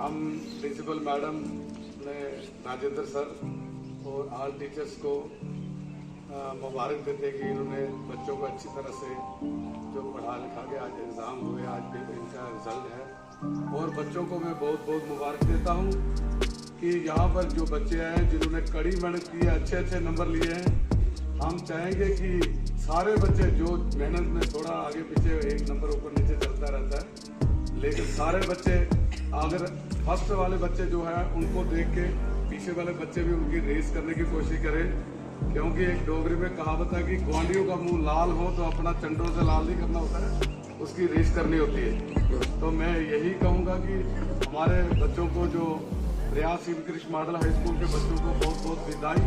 हम principal madam ने Rajendra sir और ऑल टीचर्स को मुबारक देते हैं कि इन्होंने बच्चों को अच्छी तरह से जो पढ़ा लिखा के आज एग्ज़ाम हुए, आज भी इनका रिजल्ट है। और बच्चों को मैं बहुत बहुत मुबारक देता हूँ कि यहाँ पर जो बच्चे हैं जिन्होंने कड़ी मेहनत की है, अच्छे अच्छे नंबर लिए हैं। हम चाहेंगे कि सारे बच्चे जो मेहनत में थोड़ा आगे पीछे एक नंबर ऊपर नीचे चलता रहता है, लेकिन सारे बच्चे अगर फर्स्ट वाले बच्चे जो है उनको देख के पीछे वाले बच्चे भी उनकी रेस करने की कोशिश करें, क्योंकि एक डोगरी में कहावत है कि ग्वांडियों का मुंह लाल हो तो अपना चंडों से लाल नहीं करना होता है, उसकी रेस करनी होती है। तो मैं यही कहूँगा कि हमारे बच्चों को जो प्रयास श्रीकृष्ण मॉडल हाई स्कूल के बच्चों को बहुत बहुत विदाई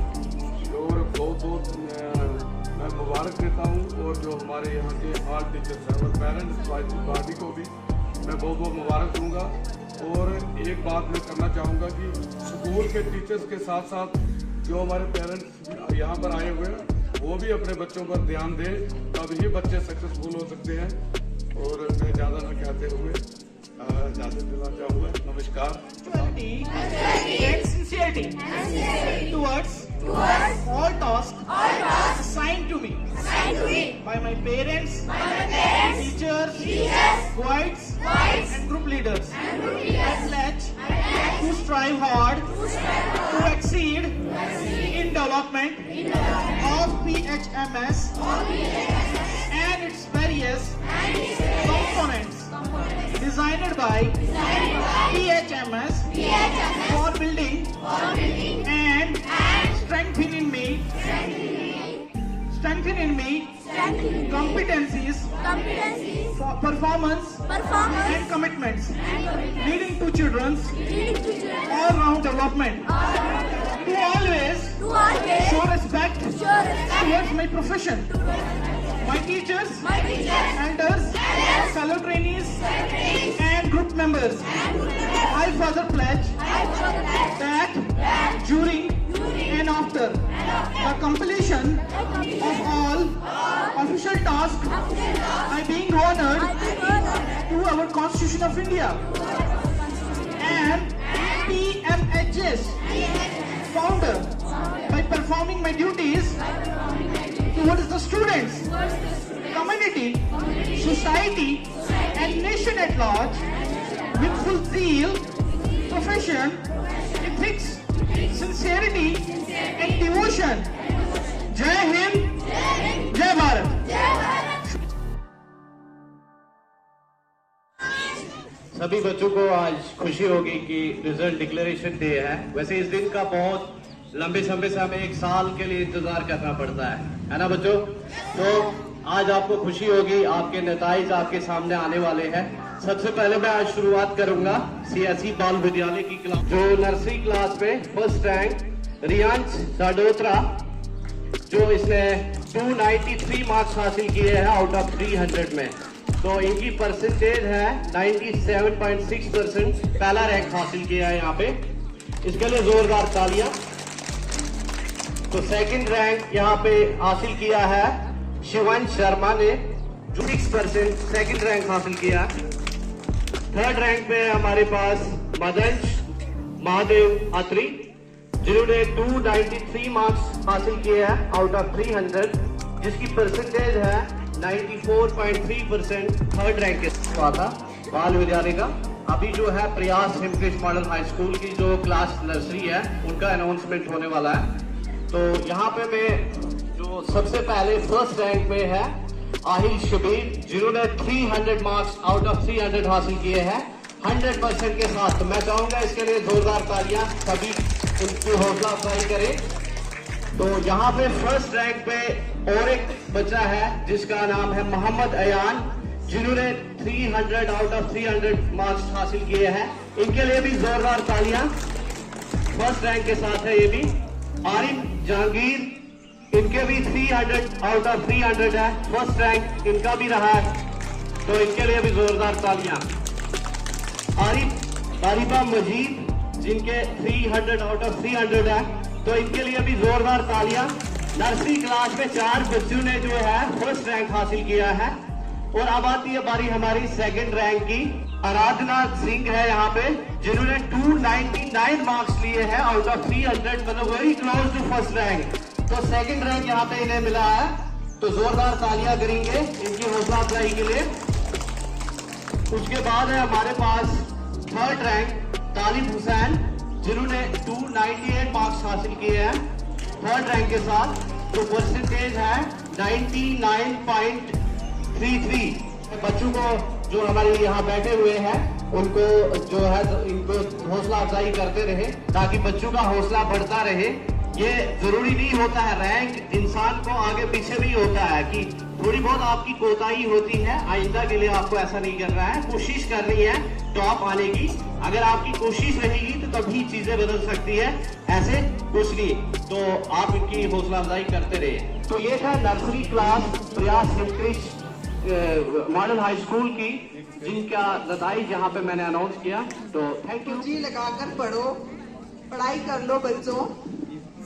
और बहुत बहुत मैं मुबारक देता हूँ। और जो हमारे यहाँ के ऑल टीचर्स हैं और पेरेंट्स बॉडी को भी मैं बहुत बहुत मुबारक दूँगा। और एक बात मैं करना चाहूँगा कि स्कूल के टीचर्स के साथ साथ जो हमारे पेरेंट्स यहाँ पर आए हुए हैं वो भी अपने बच्चों पर ध्यान दें, तब ही बच्चे सक्सेसफुल हो सकते हैं। और मैं ज़्यादा न कहते हुए इजाज़त देना चाहूँगा। नमस्कार। And sincerity towards all tasks assigned to me by my parents, teachers, guides, and group leaders. I pledge to strive hard to exceed in development of PHMS and its various components designed by PHMS for building and strengthening me competencies for performance and commitments leading to children's all-round development. To always show respect towards my profession, my teachers, elders, fellow trainees, and group members. I further pledge that during and after the completion of all official tasks, I being honored to our Constitution of India and PMHS founder by performing my duties towards the students, community, society, and nation at large with full zeal, profession, ethics, sincerity, and devotion. Jai Hind, Jai Bharat. सभी बच्चों को आज खुशी होगी कि result declaration day है। वैसे इस दिन का बहुत लंबे समय से हमें एक साल के लिए इंतजार करना पड़ता है ना बच्चों? तो आज आपको खुशी होगी, आपके नताइज आपके सामने आने वाले हैं। सबसे पहले मैं आज शुरुआत करूंगा सीएसई बाल विद्यालय की क्लास, जो नर्सरी क्लास में फर्स्ट रैंक रियांश साडोत्रा, जो इसने 293 मार्क्स हासिल किए हैं आउट ऑफ 300 में। तो इनकी परसेंटेज है 97.6%, पहला रैंक हासिल किया है यहाँ पे। इसके लिए जोरदार तालियां। तो सेकंड रैंक यहाँ पे हासिल किया है शिवंश शर्मा ने, जो 6% सेकंड रैंक हासिल किया। थर्ड रैंक पे हमारे पास मदंश महादेव अत्री, जिन्होंने 293 मार्क्स हासिल किए हैं आउट ऑफ 300, जिसकी परसेंटेज है 94.3%, थर्ड रैंक के साथ था बाल विद्यालय का। अभी जो है प्रयास श्रीकृष्ण मॉडल हाई स्कूल की जो क्लास नर्सरी है उनका अनाउंसमेंट होने वाला है। तो यहाँ पे मैं जो सबसे पहले फर्स्ट रैंक में है आहिल शबीर, जिन्होंने 300 मार्क्स आउट ऑफ 300 हासिल किए हैं 100% के साथ। तो मैं चाहूंगा इसके लिए जोरदार तालियां, सभी उनकी हौसला अफजाई करें। तो यहाँ पे फर्स्ट रैंक पे और एक बच्चा है जिसका नाम है मोहम्मद अयान, जिन्होंने 300 आउट ऑफ 300 मार्क्स हासिल किए हैं। इनके लिए भी जोरदार तालियां, फर्स्ट रैंक के साथ है ये भी। आरिफ जहांगीर, इनके भी 300 आउट ऑफ 300 है, फर्स्ट रैंक इनका भी रहा है, तो इनके लिए भी जोरदार तालियां। आरिफा मजीद, जिनके 300 आउट ऑफ 300 है, तो इनके लिए भी जोरदार तालियां। नर्सरी क्लास में 4 बच्चों ने जो है फर्स्ट रैंक हासिल किया है। और अब आती है बारी हमारी सेकंड रैंक की। आराधना सिंह है यहाँ पे, जिन्होंने 299 मार्क्स लिए हैं आउट ऑफ 300, मतलब very close to first rank. तो सेकंड रैंक यहाँ पे इन्हें मिला है, तो जोरदार तालियां करेंगे इनकी हौसला अफजाई के लिए। उसके बाद है हमारे पास थर्ड रैंक तालिब हुसैन, जिन्होंने 298 मार्क्स हासिल किए हैं थर्ड रैंक के साथ। तो परसेंटेज है 99.33। बच्चों को जो हमारे यहाँ बैठे हुए हैं उनको जो है इनको हौसला अफजाई करते रहे, ताकि बच्चों का हौसला बढ़ता रहे। ये जरूरी नहीं होता है रैंक, इंसान को आगे पीछे भी होता है कि थोड़ी बहुत आपकी कोताही होती है। आइंदा के लिए आपको ऐसा नहीं करना है, कोशिश करनी है टॉप आने की। अगर आपकी कोशिश रहेगी तो तभी चीजें बदल सकती है, ऐसे कुछ नहीं। तो आप इनकी हौसला अफजाई करते रहे। तो ये था नर्सरी क्लास प्रयास हिमकृष्ण मॉडल हाई स्कूल की, जिनका नताइज यहाँ पे मैंने अनाउंस किया। तो थैंक यू। जी लगाकर पढ़ो, पढ़ाई कर लो बच्चों।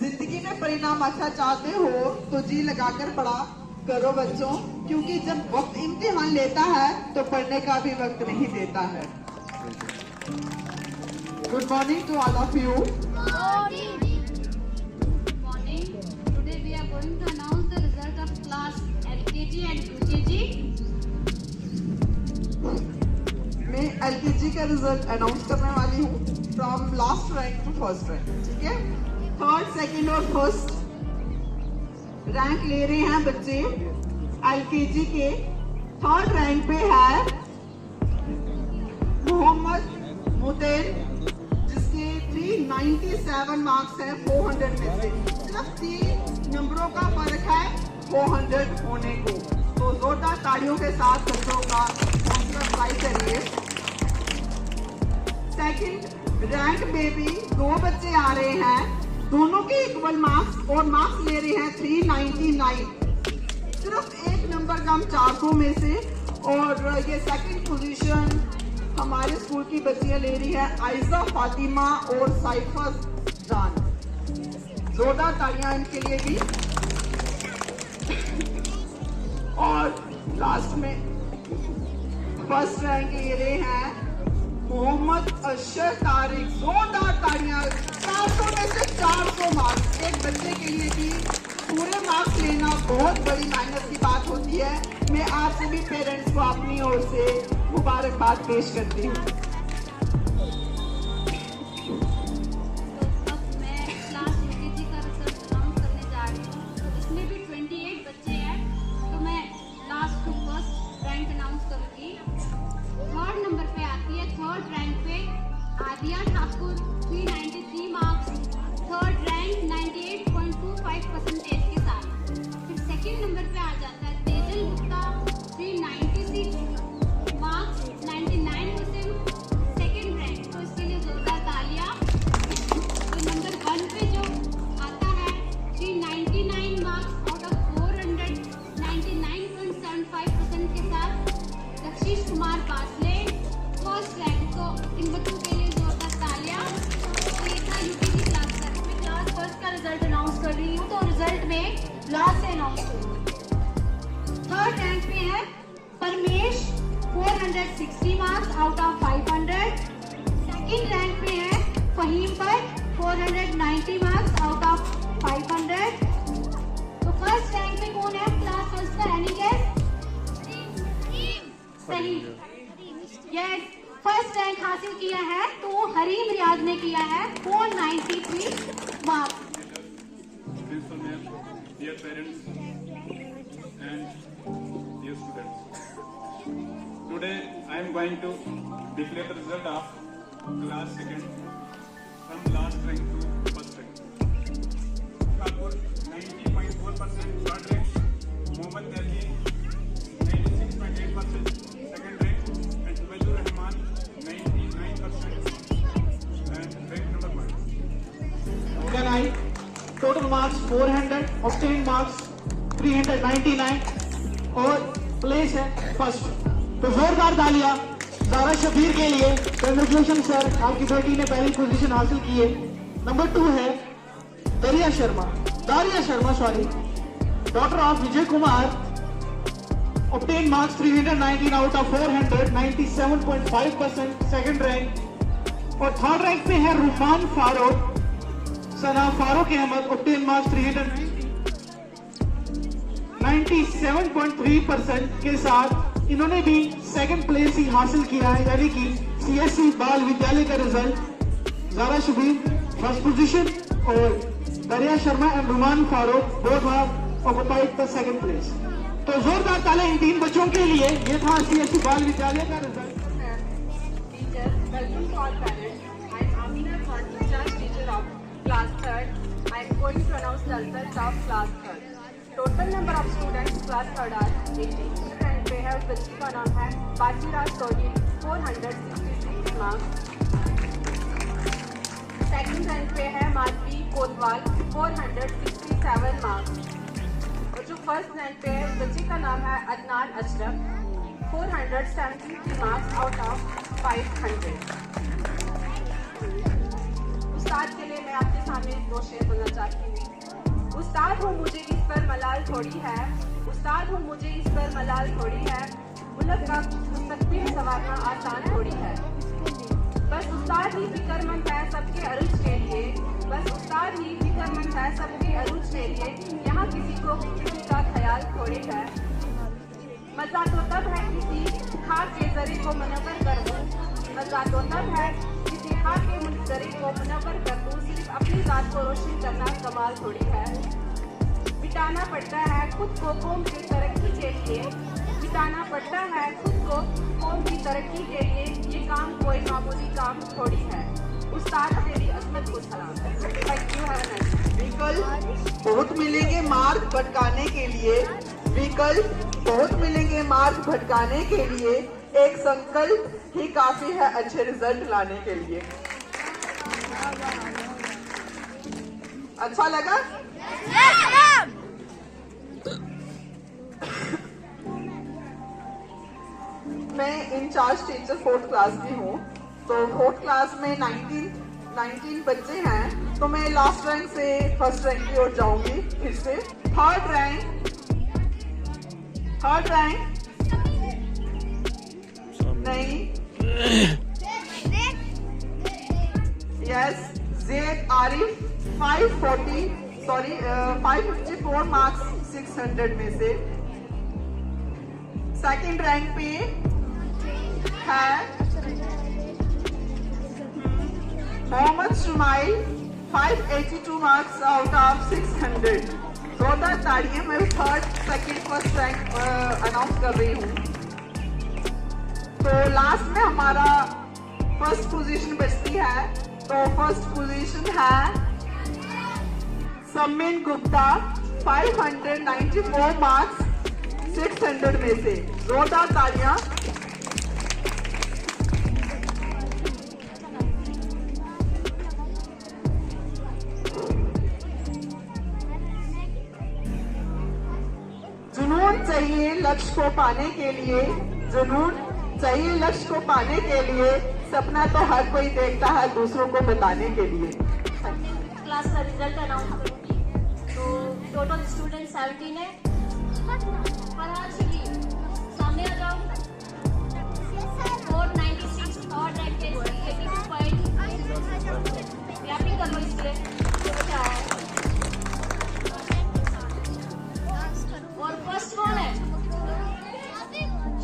जिंदगी में परिणाम अच्छा चाहते हो तो जी लगाकर पढ़ा करो बच्चों, क्योंकि जब वक्त इम्तिहान लेता है तो पढ़ने का भी वक्त नहीं देता है। Good morning to all of you. Morning. Today we are going to announce the result of class LKG and UKG. मैं LKG का रिजल्ट अनाउंस करने वाली हूँ from last rank to first rank, ठीक है। थर्ड, सेकंड और first rank ले रहे हैं बच्चे LKG के। थर्ड रैंक पे है मोहम्मद मुतेन, जिसके 397 मार्क्स है 400 में से। सिर्फ 3 नंबरों का फर्क है 400 होने को। तो जोरदार तालियों के साथ बच्चों का हौसला अफजाई करिए। सेकंड रैंक पे भी 2 बच्चे आ रहे हैं, दोनों के इक्वल मार्क्स और मार्क्स ले रहे हैं 399, सिर्फ 1 नंबर कम 400 में से। और ये सेकंड पोजीशन हमारे स्कूल की बच्चियां ले रही है आयजा फातिमा और साइफा जान। जोरदार तालियां इनके लिए भी। और लास्ट में फर्स्ट रैंक ले रहे हैं मोहम्मद अशर तारिक। जोरदार तालियां। 400 में से 400 मार्क्स एक बच्चे के लिए भी पूरे मार्क्स लेना बहुत बड़ी मेहनत की बात होती है। मैं आप सभी पेरेंट्स को अपनी ओर से मुबारकबाद पेश करती हूँ। तो अब मैं क्लास UKG का रिजल्ट अनाउंस करने जा रही हूँ। तो इसमें भी 28 बच्चे हैं, तो मैं last to first rank announce करूँगी। थर्ड नंबर पे आती है, थर्ड रैंक पे Aadiya Thakur 393 marks, third rank 98.25% के साथ। फिर सेकंड नंबर पे आ जाता है Tejal Gupta 396 marks 99%, second rank. तो इसके लिए जोरदार तालियां। तो नंबर 1 पे जो आता है 399 मार्क्स आउट ऑफ 400 99.75% के साथ दक्षिश कुमार बासले फर्स्ट रैंक। तो इन बच्चों के लिए जोरदार तालियां। तो ये था UKG क्लास का। मैं क्लास फर्स्ट का रिजल्ट अनाउंस कर रही हूँ, तो रिजल्ट में लास्ट से अनाउंस करूँगी। थर्ड रैंक पे है Paramesh 460 marks out of 500। Second rank पे है फहीम पर 490 मार्क्स आउट ऑफ 500। तो फर्स्ट रैंक पे कौन है क्लास फर्स्ट का? Any guess? सही, यस। फर्स्ट रैंक हासिल किया है तो हरीम रियाज ने किया है 493 marks. Principal ma'am, dear parents and dear students. Today I am going to declare the result of class second from last rank to first rank. Thakur 90.4% third rank, Mohammad Nergi 96.8% second rank, and Ubaidur Rahman 99% and rank number 1. Organized. Total marks 400, obtained marks 399 और place है first. तो जोरदार तालियां दारा शबीर के लिए। Congratulation sir, आपकी बेटी ने पहली पोजीशन हासिल की है। नंबर 2 है Daria Sharma, daughter of Vijay Kumar obtained marks 319 out of 400, 97.5%, second rank. और थर्ड रैंक पे है रुमान फारूक, सना फारूक अहमद, obtained marks 97.3% के साथ इन्होंने भी सेकंड प्लेस ही हासिल किया है, यानी कि CSC बाल विद्यालय का result. Zara Shabir first position और Dariya Sharma and Ruman Farooq both have occupied the second place. तो जोरदार ताली इन 3 बच्चों के लिए। ये था CSC बाल विद्यालय का result. Teacher, welcome to all parents. I am Amina Khan, charge teacher of class 3rd. I am going to announce the results of class 3rd. Total number of students class 3rd are 80. And they have बच्ची का नाम है बाजीराज Soni, 466 marks. Second rank पे है माधवी कोतवाल, 467 marks. और जो first rank पे है बच्ची का नाम है Adnan Ashraf, 473 marks out of 500। उस्ताद के लिए मैं आपके सामने 2 शेर बोलना चाहती हूँ। उस्ताद हो मुझे इस पर मलाल थोड़ी है, उस्ताद हो मुझे इस पर मलाल थोड़ी है, मुल्क का मुस्तकबिल संवारना आसान थोड़ी है। बस उस्ताद ही फिक्रमंद है सबके अरूज के लिए, बस उस्ताद ही फिक्रमंद है सबके अरूज के लिए, यहाँ किसी को किसी का ख्याल थोड़ी है। मजा तो तब है किसी खाक के जरे को मुनव्वर कर दूँ, मजा तो तब है किसी खाक के जरे को मुनव्वर कर दूँ, सिर्फ अपनी बात को रोशन करना कमाल थोड़ी है। मिटाना पड़ता है खुद को कौम की तरक्की के लिए, मिटाना पड़ता है खुद को कौम की तरक्की के लिए, ये काम कोई मामूली काम थोड़ी है। उस्ताद तेरी अजमत को सलाम। Thank you. विकल्प बहुत मिलेंगे मार्ग भटकाने के लिए, विकल्प बहुत मिलेंगे मार्ग भटकाने के लिए, एक संकल्प ही काफी है अच्छे रिजल्ट लाने के लिए। अच्छा लगा? मैं इंचार्ज टीचर 4th क्लास की हूँ। तो 4th क्लास में 19 बच्चे हैं, तो मैं लास्ट रैंक से फर्स्ट रैंक की ओर जाऊंगी। फिर से थर्ड रैंक नहीं, यस, ज़ेद आरिफ 554 मार्क्स 600 में से। सेकंड रैंक पे है Mohammad Shumail, 582 marks out of 600। जोरदार तालियां। मैं third, second, first rank announce कर रही हूँ। तो लास्ट में हमारा फर्स्ट पोजीशन बचती है। तो फर्स्ट पोजीशन है सम्मिन गुप्ता, 594 मार्क्स 600 में से। जोरदार तालियां। जुनून चाहिए लक्ष्य को पाने के लिए, जुनून चाहिए लक्ष्य को पाने के लिए, सपना तो हर कोई देखता है दूसरों को बताने के लिए। क्लास का रिजल्ट अनाउंस करूंगी। तो टोटल स्टूडेंट 17 है। फरहान शबीर सामने आ जाओ। 496 थर्ड रैंक के 82 पॉइंट। व्यापी कर लो इससे जो बचा है। और फर्स्ट कौन है?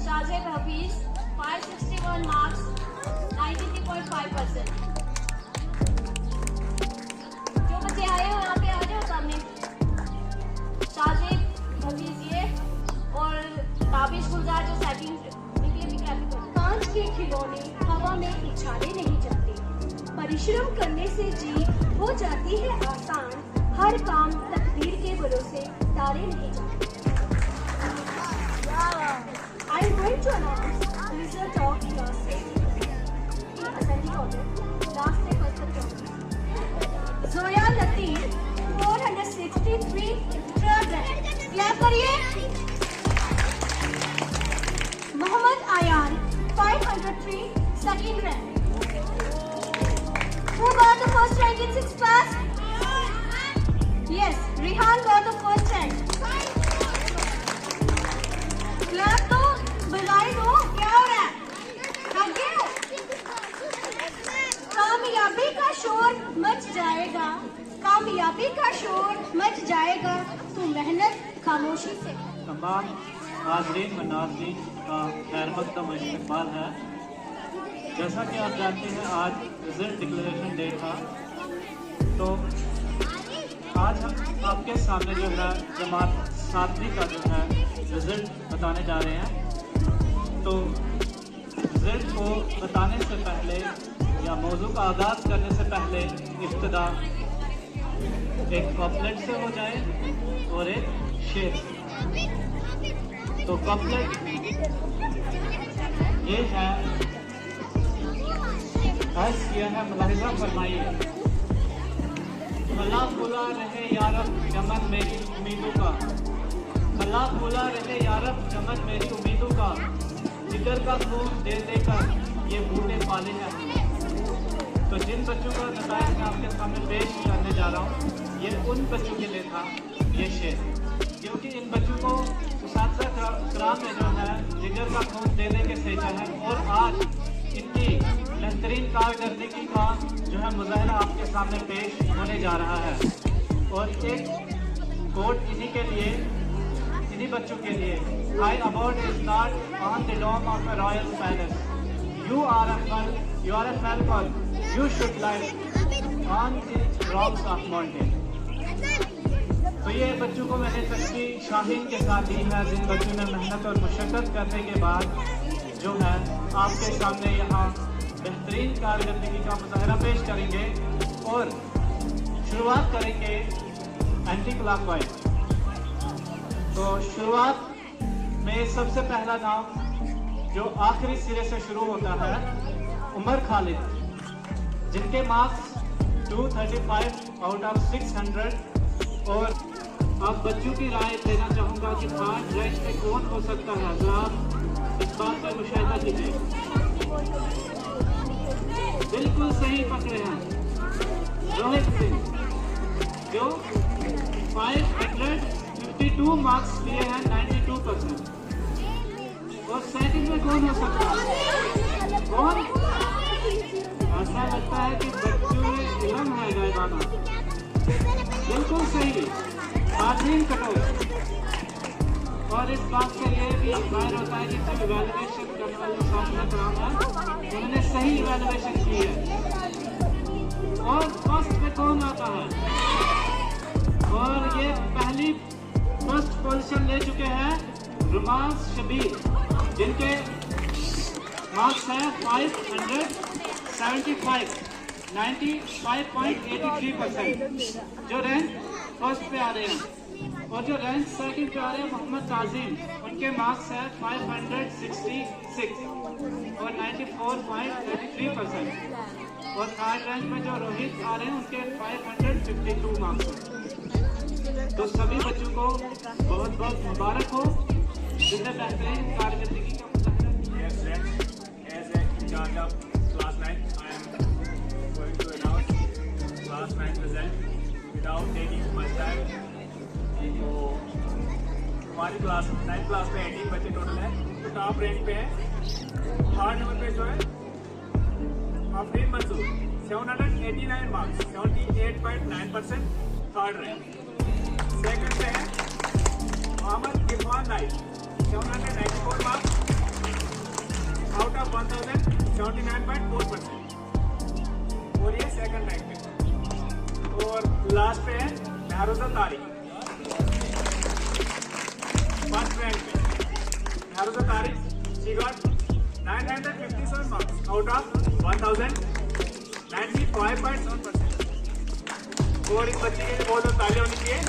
शाजिद हफीज, 561 मार्क्स 93.5%। जो बच्चे आए हो यहाँ पे आ जाओ सामने। शाजिद हफीज ये और ताबिश गुलजार जो सेकंड। कांच के खिलौने हवा में उछाले नहीं जाते, परिश्रम करने से जीत हो जाती है आसान, हर काम तकदीर के भरोसे तारे नहीं जाते। I am going to announce the result of class 6 in ascending order. Last से first तक जाऊंगी। Zoya Latif 463 third rank. Clap करिए। Mohammad Ayan 503 second rank. Who got the first rank in 6th class? Yes, Rihan got the first rank. Clap दो, बधाई दो, क्या हो रहा है? थक गए हो? कामयाबी का शोर मच जाएगा, कामयाबी का शोर मच जाएगा, तू मेहनत खामोशी से। तमाम नाज़रीन व नाज़रीन का खैर मक़दम इस्तक़बाल है। जैसा कि आप जानते हैं आज रिजल्ट डिक्लेरेशन डे था, तो आज हम आपके सामने जो है जमात 7वीं का जो है रिजल्ट बताने जा रहे हैं। तो रिजल्ट को बताने से पहले या मौजू का आगाज़ करने से पहले इब्तिदा एक कॉपलेट से हो जाए और एक शेर। तो कॉपलेट ये है, अर्ज़ किया है, मुलाहिज़ा फरमाइए। खला खुला रहे यारब चमन मेरी उम्मीदों का, खला खुला रहे यारब चमन मेरी उम्मीदों का, जिगर का खून दे देकर ये बूटे पाले हैं। तो जिन बच्चों का नताइज मैं आपके सामने पेश करने जा रहा हूँ, ये उन बच्चों के लिए था ये शेर, क्योंकि इन बच्चों को उस्ताद कराम में जो है जिगर का खून देने के सेचा है और आज इनकी बेहतरीन कारकर्दगी का जो है मुजाहरा आपके सामने पेश होने जा रहा है। और एक कोट इन्हीं के लिए, इन्हीं बच्चों के लिए, I award is not on the dome of a royal palace, you are a falcon, you should live on the rocks of mountain. तो ये बच्चों को मैंने तस्वीर शाहीन के साथ दी है, जिन बच्चों ने मेहनत और मुशक्क़त करने के बाद जो है आपके सामने यहाँ बेहतरीन कारकर्दगी का मुजाहरा पेश करेंगे और शुरुआत करेंगे एंटी क्लॉकवाइज। तो शुरुआत में सबसे पहला नाम जो आखिरी सिरे से शुरू होता है, उमर खालिद, जिनके मार्क्स 235 आउट ऑफ 600। और अब बच्चों की राय देना चाहूँगा कि 5 रैंक में कौन हो सकता है, अगर आप इस बात का मुशाहिदा कीजिए। बिल्कुल सही पकड़े हैं रोहित सिंह, जो 552 मार्क्स लिए हैं, 92%। और सेकंड में कौन हो सकता है? कौन? ऐसा लगता है कि बच्चों में इल्म है गायबाना। बिल्कुल सही, आज़ीम कटोर। और इस बात से ये भी जाहिर होता है कि जब इवैल्यूएशन करने वाले सामने कराम है, उन्होंने सही इवैल्यूएशन की है। और फर्स्ट पे कौन आता है? और ये पहली फर्स्ट पोजीशन ले चुके हैं रुमास शबीर, जिनके मार्क्स हैं 575, 95.83%, जो रैंक फर्स्ट पे आ रहे हैं। और जो रैंक सेकंड पे आ रहे हैं मोहम्मद ताजिम, उनके मार्क्स हैं 566 और 94.33%। और थर्ड रैंक में जो रोहित आ रहे हैं उनके 552 मार्क्स हैं। तो सभी बच्चों को बहुत बहुत मुबारक हो, जिसने बेहतरीन कारकर्दगी का मुजाहरा किया। As a charge of class 9, I am going to announce class 9 result without taking much time. तो हमारी क्लास 9 क्लास में 18 बच्चे टोटल हैं, तो टॉप रैंक पे है। थर्ड नंबर पे जो है Afreen Mansoor, 789 marks, 78.9%, third rank. Second पे है Mohammad Irfan Naik, 794 marks out of 1000, 79.4%, और ये सेकंड रैंक पे। और लास्ट पे है महरूजा तारिक, फर्स्ट रैंक पे। Mahrooza Tariq, she got 957 marks out of 1000, 95.7%। और इस बच्चे के लिए बहुत तालियां होनी चाहिए।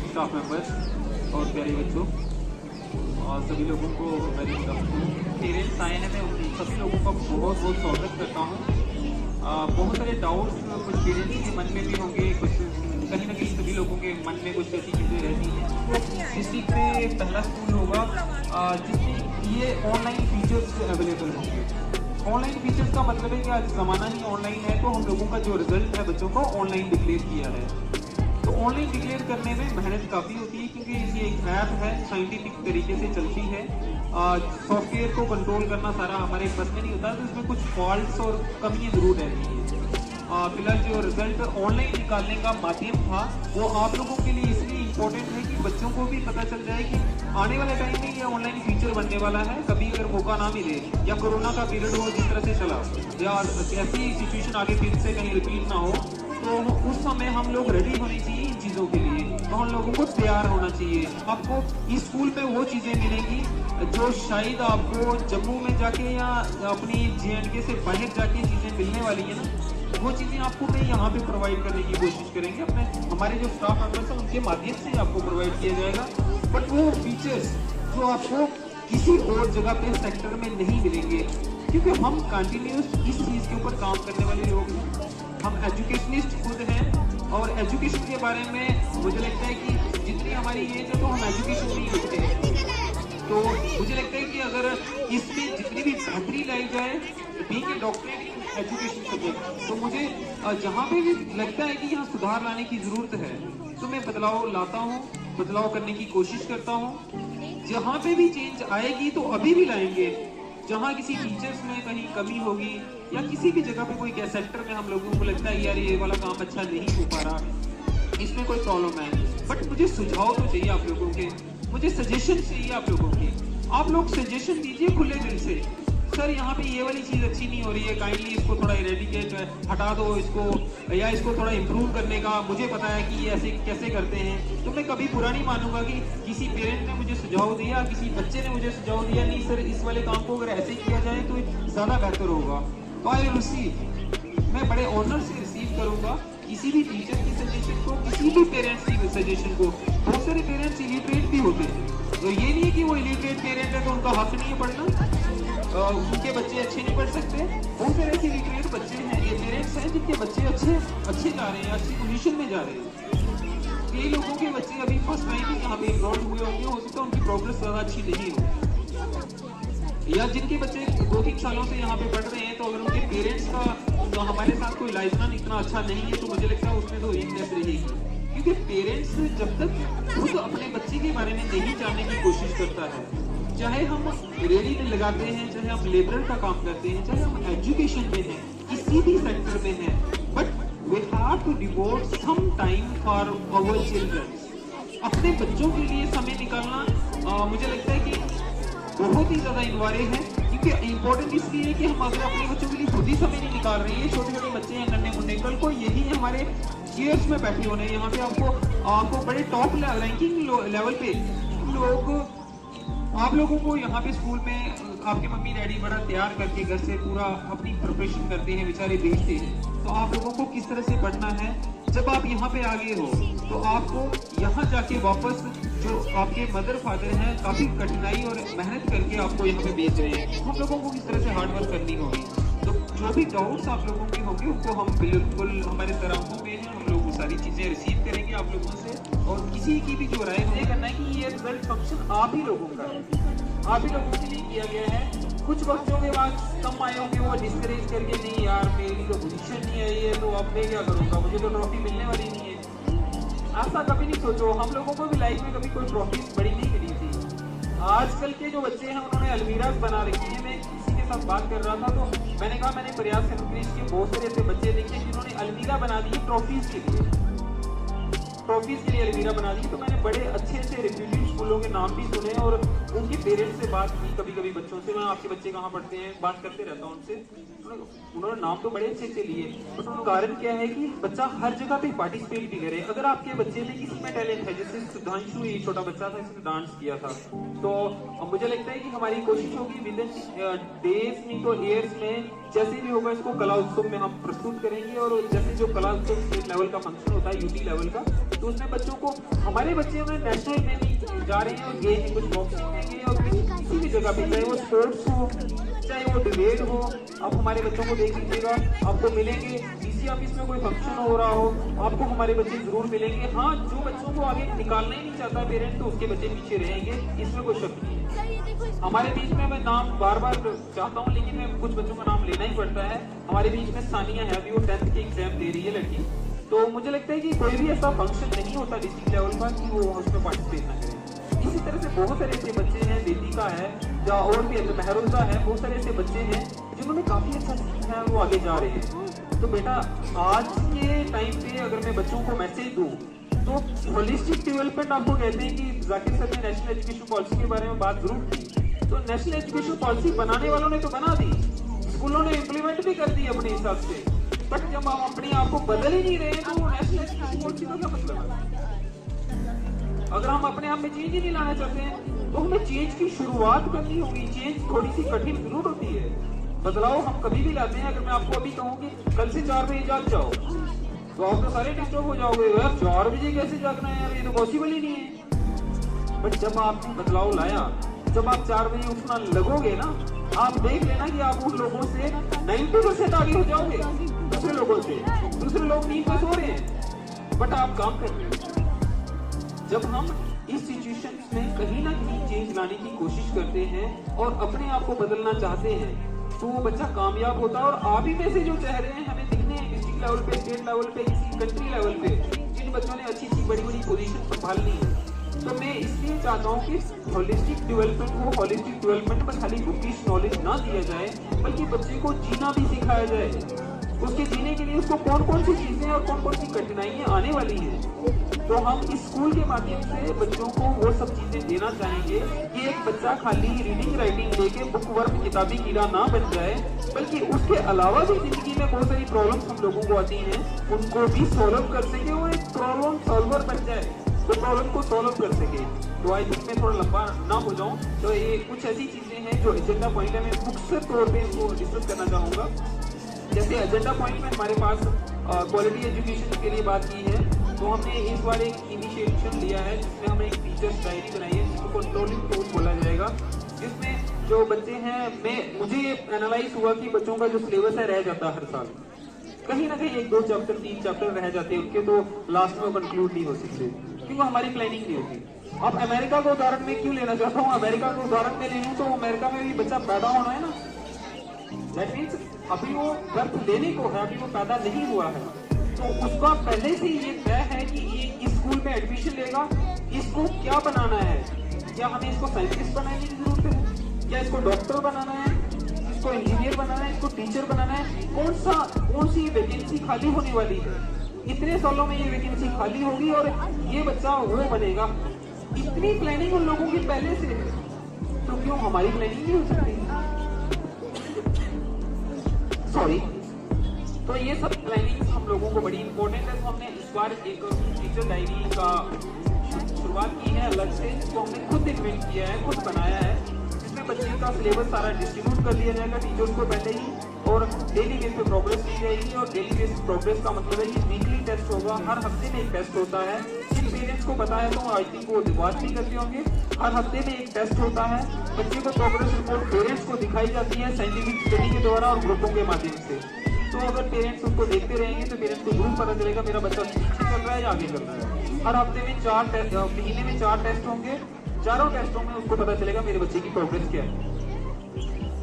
स्टाफ मेंबर्स और प्यारे बच्चों और सभी लोगों को मेरी तरफ से पेरेंट्स आए हैं, मैं सभी लोगों का बहुत बहुत स्वागत करता हूँ। बहुत सारे डाउट्स कुछ पेरेंट्स के मन में भी होंगे, कुछ कहीं ना कहीं सभी लोगों के मन में कुछ ऐसी चीज़ें रहती हैं। डिस्ट्रिक्ट में पहला स्कूल होगा जिसमें ये ऑनलाइन फीचर्स अवेलेबल होंगे। ऑनलाइन फीचर्स का मतलब है कि आज ज़माना ही ऑनलाइन है, तो हम लोगों का जो रिजल्ट है बच्चों को ऑनलाइन डिक्लेयर किया है। तो ऑनलाइन डिक्लेयर करने में मेहनत काफ़ी होती है, क्योंकि ये एक ऐप है, साइंटिफिक तरीके से चलती है। सॉफ्टवेयर को कंट्रोल करना सारा हमारे बस में नहीं होता, तो इसमें कुछ फॉल्ट्स और कमियाँ जरूर रहती हैं। फिलहाल जो रिजल्ट ऑनलाइन निकालने का माध्यम था वो आप लोगों के लिए इसलिए इम्पोर्टेंट है कि बच्चों को भी पता चल जाए कि आने वाले टाइम में ये ऑनलाइन फ्यूचर बनने वाला है। कभी अगर मौका ना मिले या कोरोना का पीरियड हो जिस तरह से चला, या ऐसी सिचुएशन आगे फिर से कहीं रिपीट ना हो, तो उस समय हम लोग रेडी होनी चाहिए इन चीज़ों के लिए, तो हम लोगों को तैयार होना चाहिए। आपको इस स्कूल में वो चीज़ें मिलेंगी जो शायद आपको जम्मू में जाके या अपनी JNK से बाहर जाके चीज़ें मिलने वाली है ना, वो चीज़ें आपको मैं यहाँ पे प्रोवाइड करने की कोशिश करेंगे। अपने हमारे जो स्टाफ मेंबर्स हैं उनके माध्यम से आपको प्रोवाइड किया जाएगा, बट वो फीचर्स जो आपको किसी और जगह पे सेक्टर में नहीं मिलेंगे, क्योंकि हम कंटिन्यूस इस चीज़ के ऊपर काम करने वाले लोग हैं। हम एजुकेशनिस्ट खुद हैं और एजुकेशन के बारे में मुझे लगता है कि जितनी हमारी एज है तो हम एजुकेशन में ही लिखते हैं। तो मुझे लगता है कि अगर इसमें जितनी भी बेहतरी लाई जाए, being a doctorate education subject, तो मुझे जहाँ पे भी लगता है कि यहाँ सुधार लाने की ज़रूरत है तो मैं बदलाव लाता हूँ, बदलाव करने की कोशिश करता हूँ। जहाँ पे भी चेंज आएगी तो अभी भी लाएंगे। जहाँ किसी टीचर्स में कहीं कमी होगी या किसी भी जगह पे कोई सेक्टर में हम लोगों को लगता है यार ये वाला काम अच्छा नहीं हो पा रहा, इसमें कोई प्रॉब्लम है, बट मुझे सुझाव तो चाहिए आप लोगों के, मुझे सजेशन चाहिए आप लोगों के। आप लोग सजेशन दीजिए खुले दिल से, सर यहाँ पे ये वाली चीज़ अच्छी नहीं हो रही है, काइंडली इसको थोड़ा इरेडिकेट हटा दो इसको, या इसको थोड़ा इम्प्रूव करने का मुझे पता है कि ये ऐसे कैसे करते हैं। तो मैं कभी बुरा नहीं मानूंगा कि किसी पेरेंट ने मुझे सुझाव दिया, किसी बच्चे ने मुझे सुझाव दिया, नहीं सर इस वाले काम को अगर ऐसे किया जाए तो ज़्यादा बेहतर होगा। तो आई रिसीव, मैं बड़े ऑनर से रिसीव करूँगा किसी भी टीचर की सजेशन को, किसी भी पेरेंट्स की सजेशन को। बहुत सारे पेरेंट्स इलिटरेट भी होते हैं, तो ये नहीं है कि वो इलिटरेट पेरेंट है तो उनका हक नहीं है पढ़ना, उनके बच्चे अच्छे नहीं पढ़ सकते। बहुत सारे ऐसे इलिटरेट बच्चे हैं, ये पेरेंट्स हैं जिनके बच्चे अच्छे जा रहे हैं, अच्छी पोजीशन में जा रहे हैं। कई लोगों के बच्चे अभी फर्स्ट टाइम ही यहाँ पे इनरोल हुए होंगे, हो सकता है उनकी प्रोग्रेस ज़्यादा अच्छी नहीं हो, या जिनके बच्चे 2-3 सालों से यहाँ पे पढ़ रहे हैं, तो अगर उनके पेरेंट्स का तो हमारे साथ कोई लाइजन इतना अच्छा नहीं है, तो मुझे लगता है उसमें तो वीकनेस रहेगी। क्योंकि पेरेंट्स जब तक खुद अपने बच्चे के बारे में नहीं जानने की कोशिश करता है, चाहे हम रेडी में लगाते हैं, चाहे हम लेबरर का काम करते हैं, चाहे हम एजुकेशन में हैं, किसी भी सेक्टर में हैं, but we have to devote some time for our children. अपने बच्चों के लिए समय निकालना मुझे लगता है कि बहुत ही ज़्यादा अनिवार्य है, क्योंकि इम्पोर्टेंट इसलिए है कि हम अगर अपने बच्चों के लिए खुद ही समय नहीं निकाल रहे हैं, छोटे छोटे बच्चे हैं नन्हे मुन्ने, कल को यही हमारे चेयर्स में बैठे होने, यहाँ पे आपको बड़े टॉप रैंकिंग लेवल पे लोग, आप लोगों को यहाँ पे स्कूल में आपके मम्मी डैडी बड़ा तैयार करके घर से पूरा अपनी प्रिपरेशन करते हैं, बेचारे भेजते हैं, तो आप लोगों को किस तरह से पढ़ना है। जब आप यहाँ पे आ गए हो तो आपको यहाँ जाके वापस जो आपके मदर फादर हैं काफ़ी कठिनाई और मेहनत करके आपको यहाँ पे भेज रहे हैं, हम लोगों को किस तरह से हार्ड वर्क करनी होगी। तो जो भी डाउट्स आप लोगों के होंगे उनको हम बिल्कुल हमारे सराहों में हैं, हम लोग वो सारी चीज़ें रिसीव करेंगे आप लोगों से, और किसी की भी जो राय नहीं करना है कि ये रिजल्ट फंक्शन आप ही लोगों का है, आप ही लोगों के लिए किया गया है। कुछ बच्चों के बाद कम आए होंगे वो डिस्करेज करके, नहीं यार मेरी तो पोजीशन नहीं है ये, तो अब मैं क्या करूँगा, मुझे तो ट्रॉफी मिलने वाली नहीं है। ऐसा कभी नहीं सोचो, हम लोगों को भी लाइफ में कभी कोई ट्रॉफी बड़ी नहीं मिली थी। आजकल के जो बच्चे हैं उन्होंने अलमीरा बना रखी है। मैं किसी के साथ बात कर रहा था तो मैंने कहा मैंने प्रयास इंक्रीज के बहुत सारे ऐसे बच्चे देखे जिन्होंने अलमीरा बना दी ट्रॉफीज के लिए, ट्रॉफीज के लिए अलमीरा बना दी। तो मैंने बड़े अच्छे अच्छे रिप्यूटेड स्कूलों के नाम भी सुने और उनके पेरेंट्स से बात की, कभी कभी बच्चों से, मैं आपके बच्चे कहाँ पढ़ते हैं बात करते रहता हूँ उनसे, उन्होंने नाम तो बड़े अच्छे अच्छे लिए, बट उनका कारण क्या है कि बच्चा हर जगह पे पार्टिसिपेट भी करे। अगर आपके बच्चे में किसी में टैलेंट है, जैसे सुधांशु ये छोटा बच्चा था, इसने डांस किया था, तो मुझे लगता है कि हमारी कोशिश होगी विद इन डेज नहीं तो ईयर्स में जैसे भी होगा इसको कला उत्सव में हम प्रस्तुत करेंगे। और जैसे जो कला उत्सव स्टेट लेवल का फंक्शन होता है, यूटी लेवल का, तो उसमें बच्चों को, हमारे बच्चे में नेशनल में भी जा रहे हैं और गए हैं, कुछ बॉक्सिंग देंगे और किसी भी जगह पे, चाहे वो स्पोर्ट्स हो चाहे वो डिबेट हो, आप हमारे बच्चों को देख लीजिएगा, आपको मिलेंगे। डीसी ऑफिस में कोई फंक्शन हो रहा हो, आपको हमारे बच्चे जरूर मिलेंगे। हाँ, जो बच्चों को आगे निकालना ही नहीं चाहता पेरेंट, तो उसके बच्चे पीछे रहेंगे, इसमें कोई शक नहीं है। हमारे बीच में, मैं नाम बार बार चाहता हूँ लेकिन मैं कुछ बच्चों का नाम लेना ही पड़ता है। हमारे बीच में सानिया है, अभी वो 10th के एग्जाम दे रही है लड़की, तो मुझे लगता है कि कोई भी ऐसा फंक्शन नहीं होता डिस्ट्रिक्ट लेवल पर कि वो उसमें पार्टिसिपेट ना करें। इसी तरह से बहुत सारे ऐसे बच्चे हैं, वेदिका है या और भी महरोजा है, बहुत सारे ऐसे बच्चे हैं जिन्होंने काफ़ी अच्छा सीखा है, वो आगे जा रहे हैं। तो बेटा आज के टाइम पे अगर मैं बच्चों को मैसेज दूँ तो होलिस्टिक डेवलपमेंट आपको कहते हैं कि जाकिर सर ने नेशनल एजुकेशन पॉलिसी के बारे में बात जरूर की, तो नेशनल एजुकेशन पॉलिसी बनाने वालों ने तो बना दी, स्कूलों ने इम्प्लीमेंट भी कर दी अपने हिसाब से, बट जब हम अपने आप को बदल ही नहीं रहे हैं तो नेशनल एजुकेशन पॉलिसी का क्या मतलब है? अगर हम अपने आप में चेंज ही नहीं लाना चाहते हैं तो हमें चेंज की शुरुआत करनी होगी। चेंज थोड़ी सी कठिन जरूर होती है, बदलाव हम कभी भी लाते हैं। अगर मैं आपको अभी कहूँ कि कल से 4 बजे जाग जाओ तो आप तो सारे डिस्टर्ब हो जाओगे, यार 4 बजे कैसे जागना है यार, ये तो पॉसिबल ही नहीं है। बट जब आपने बदलाव लाया, जब आप 4 बजे उठना लगोगे ना, आप देख लेना कि आप उन लोगों से 90% आगे हो जाओगे, दूसरे लोगों से। दूसरे लोग नींद में सो रहे हैं बट आप काम कर रहे हैं। जब हम इस सिचुएशन में कहीं ना कहीं चेंज लाने की कोशिश करते हैं और अपने आप को बदलना चाहते हैं तो वो बच्चा कामयाब होता है। और आप ही में से जो चेहरे हैं हमें दिखने हैं डिस्ट्रिक्ट लेवल पे, स्टेट लेवल पे, किसी कंट्री लेवल पे, जिन बच्चों ने अच्छी अच्छी बड़ी बड़ी पोजीशन संभाल ली है। तो मैं इसलिए चाहता हूँ कि होलिस्टिक डेवलपमेंट को होलिस्टिक डेवलपमेंट में खाली बुकिश नॉलेज ना दिया जाए, बल्कि बच्चे को जीना भी सिखाया जाए। उसके जीने के लिए उसको कौन कौन सी चीजें और कौन कौन सी कठिनाइयाँ आने वाली हैं, तो हम इस स्कूल के माध्यम से बच्चों को वो सब चीजें देना चाहेंगे कि एक बच्चा खाली रीडिंग राइटिंग लेके बुक वर्क किताबी कीड़ा ना बन जाए, बल्कि उसके अलावा भी जिंदगी में बहुत सारी प्रॉब्लम्स हम लोगों को आती हैं, उनको भी सॉल्व कर सके, वो एक प्रॉब्लम सॉल्वर बन जाए, तो प्रॉब्लम को सॉल्व कर सके। तो आई थिंक मैं थोड़ा लंबा ना हो जाऊं, तो ये कुछ ऐसी चीजें हैं जो एजेंडा पॉइंट है, मैं मुख्य तौर पे इसको डिस्कस करना चाहूँगा। जैसे एजेंडा पॉइंट में हमारे पास क्वालिटी एजुकेशन के लिए बात की है, तो हमने इस बार एक इनिशिएटिव लिया है जिसमें हमने एक टीचर्स डायरी बनाई है जिसको कंट्रोलिंग टूल बोला जाएगा, जिसमें जो बच्चे हैं मुझे ये एनालाइज हुआ कि बच्चों का जो सिलेबस है रह जाता है हर साल, कहीं ना कहीं 1-2 चैप्टर 3 चैप्टर रह जाते हैं उनके, तो लास्ट में कंक्लूड नहीं हो सकते क्योंकि हमारी प्लानिंग नहीं होती। अब अमेरिका का उदाहरण मैं क्यों लेना चाहता हूँ, अमेरिका का उदाहरण मैं ले लूँ तो अमेरिका में भी बच्चा पैदा होना है ना, दैट मीन्स अभी वो बर्थ लेने को है, अभी वो पैदा नहीं हुआ है, तो उसका पहले से ये तय है कि ये इस स्कूल में एडमिशन लेगा, इसको क्या बनाना है, क्या हमें इसको साइंटिस्ट बनाने की जरूरत है, क्या इसको डॉक्टर बनाना है, इसको इंजीनियर बनाना है, इसको टीचर बनाना है, कौन सी वैकेंसी खाली होने वाली है, इतने सालों में ये वैकेंसी खाली होगी और ये बच्चा वो बनेगा। इतनी प्लानिंग उन लोगों की पहले से है, तो क्यों हमारी प्लानिंग नहीं हो सकती? सॉरी, तो ये सब प्लानिंग हम लोगों को बड़ी इंपॉर्टेंट है। तो हमने इस बार एक टीचर डायरी का शुरुआत की है अलग से, जिसको हमने खुद इन्वेंट किया है, खुद बनाया है, जिसमें बच्चे का सिलेबस सारा डिस्ट्रीब्यूट कर दिया जाएगा टीचर्स को पहले ही, और डेली बेस पे प्रोग्रेस की जाएगी। और डेली बेस प्रोग्रेस का मतलब है कि वीकली टेस्ट होगा, हर हफ्ते में एक टेस्ट होता है। जिन पेरेंट्स को पता है तो आई थिंक वो बात भी करते होंगे, हर हफ्ते में एक टेस्ट होता है, बच्चे को प्रोग्रेस रिपोर्ट पेरेंट्स को दिखाई जाती है साइंटिफिक स्टडी के द्वारा और ग्रुपों के माध्यम से। तो अगर पेरेंट्स उनको देखते रहेंगे तो पेरेंट्स को जरूर पता चलेगा मेरा बच्चा पीछे चल रहा है या आगे चल रहा है। हर हफ्ते में 4 टेस्ट, महीने में 4 टेस्ट होंगे, चारों टेस्टों में उसको पता चलेगा मेरे बच्चे की प्रोग्रेस क्या है।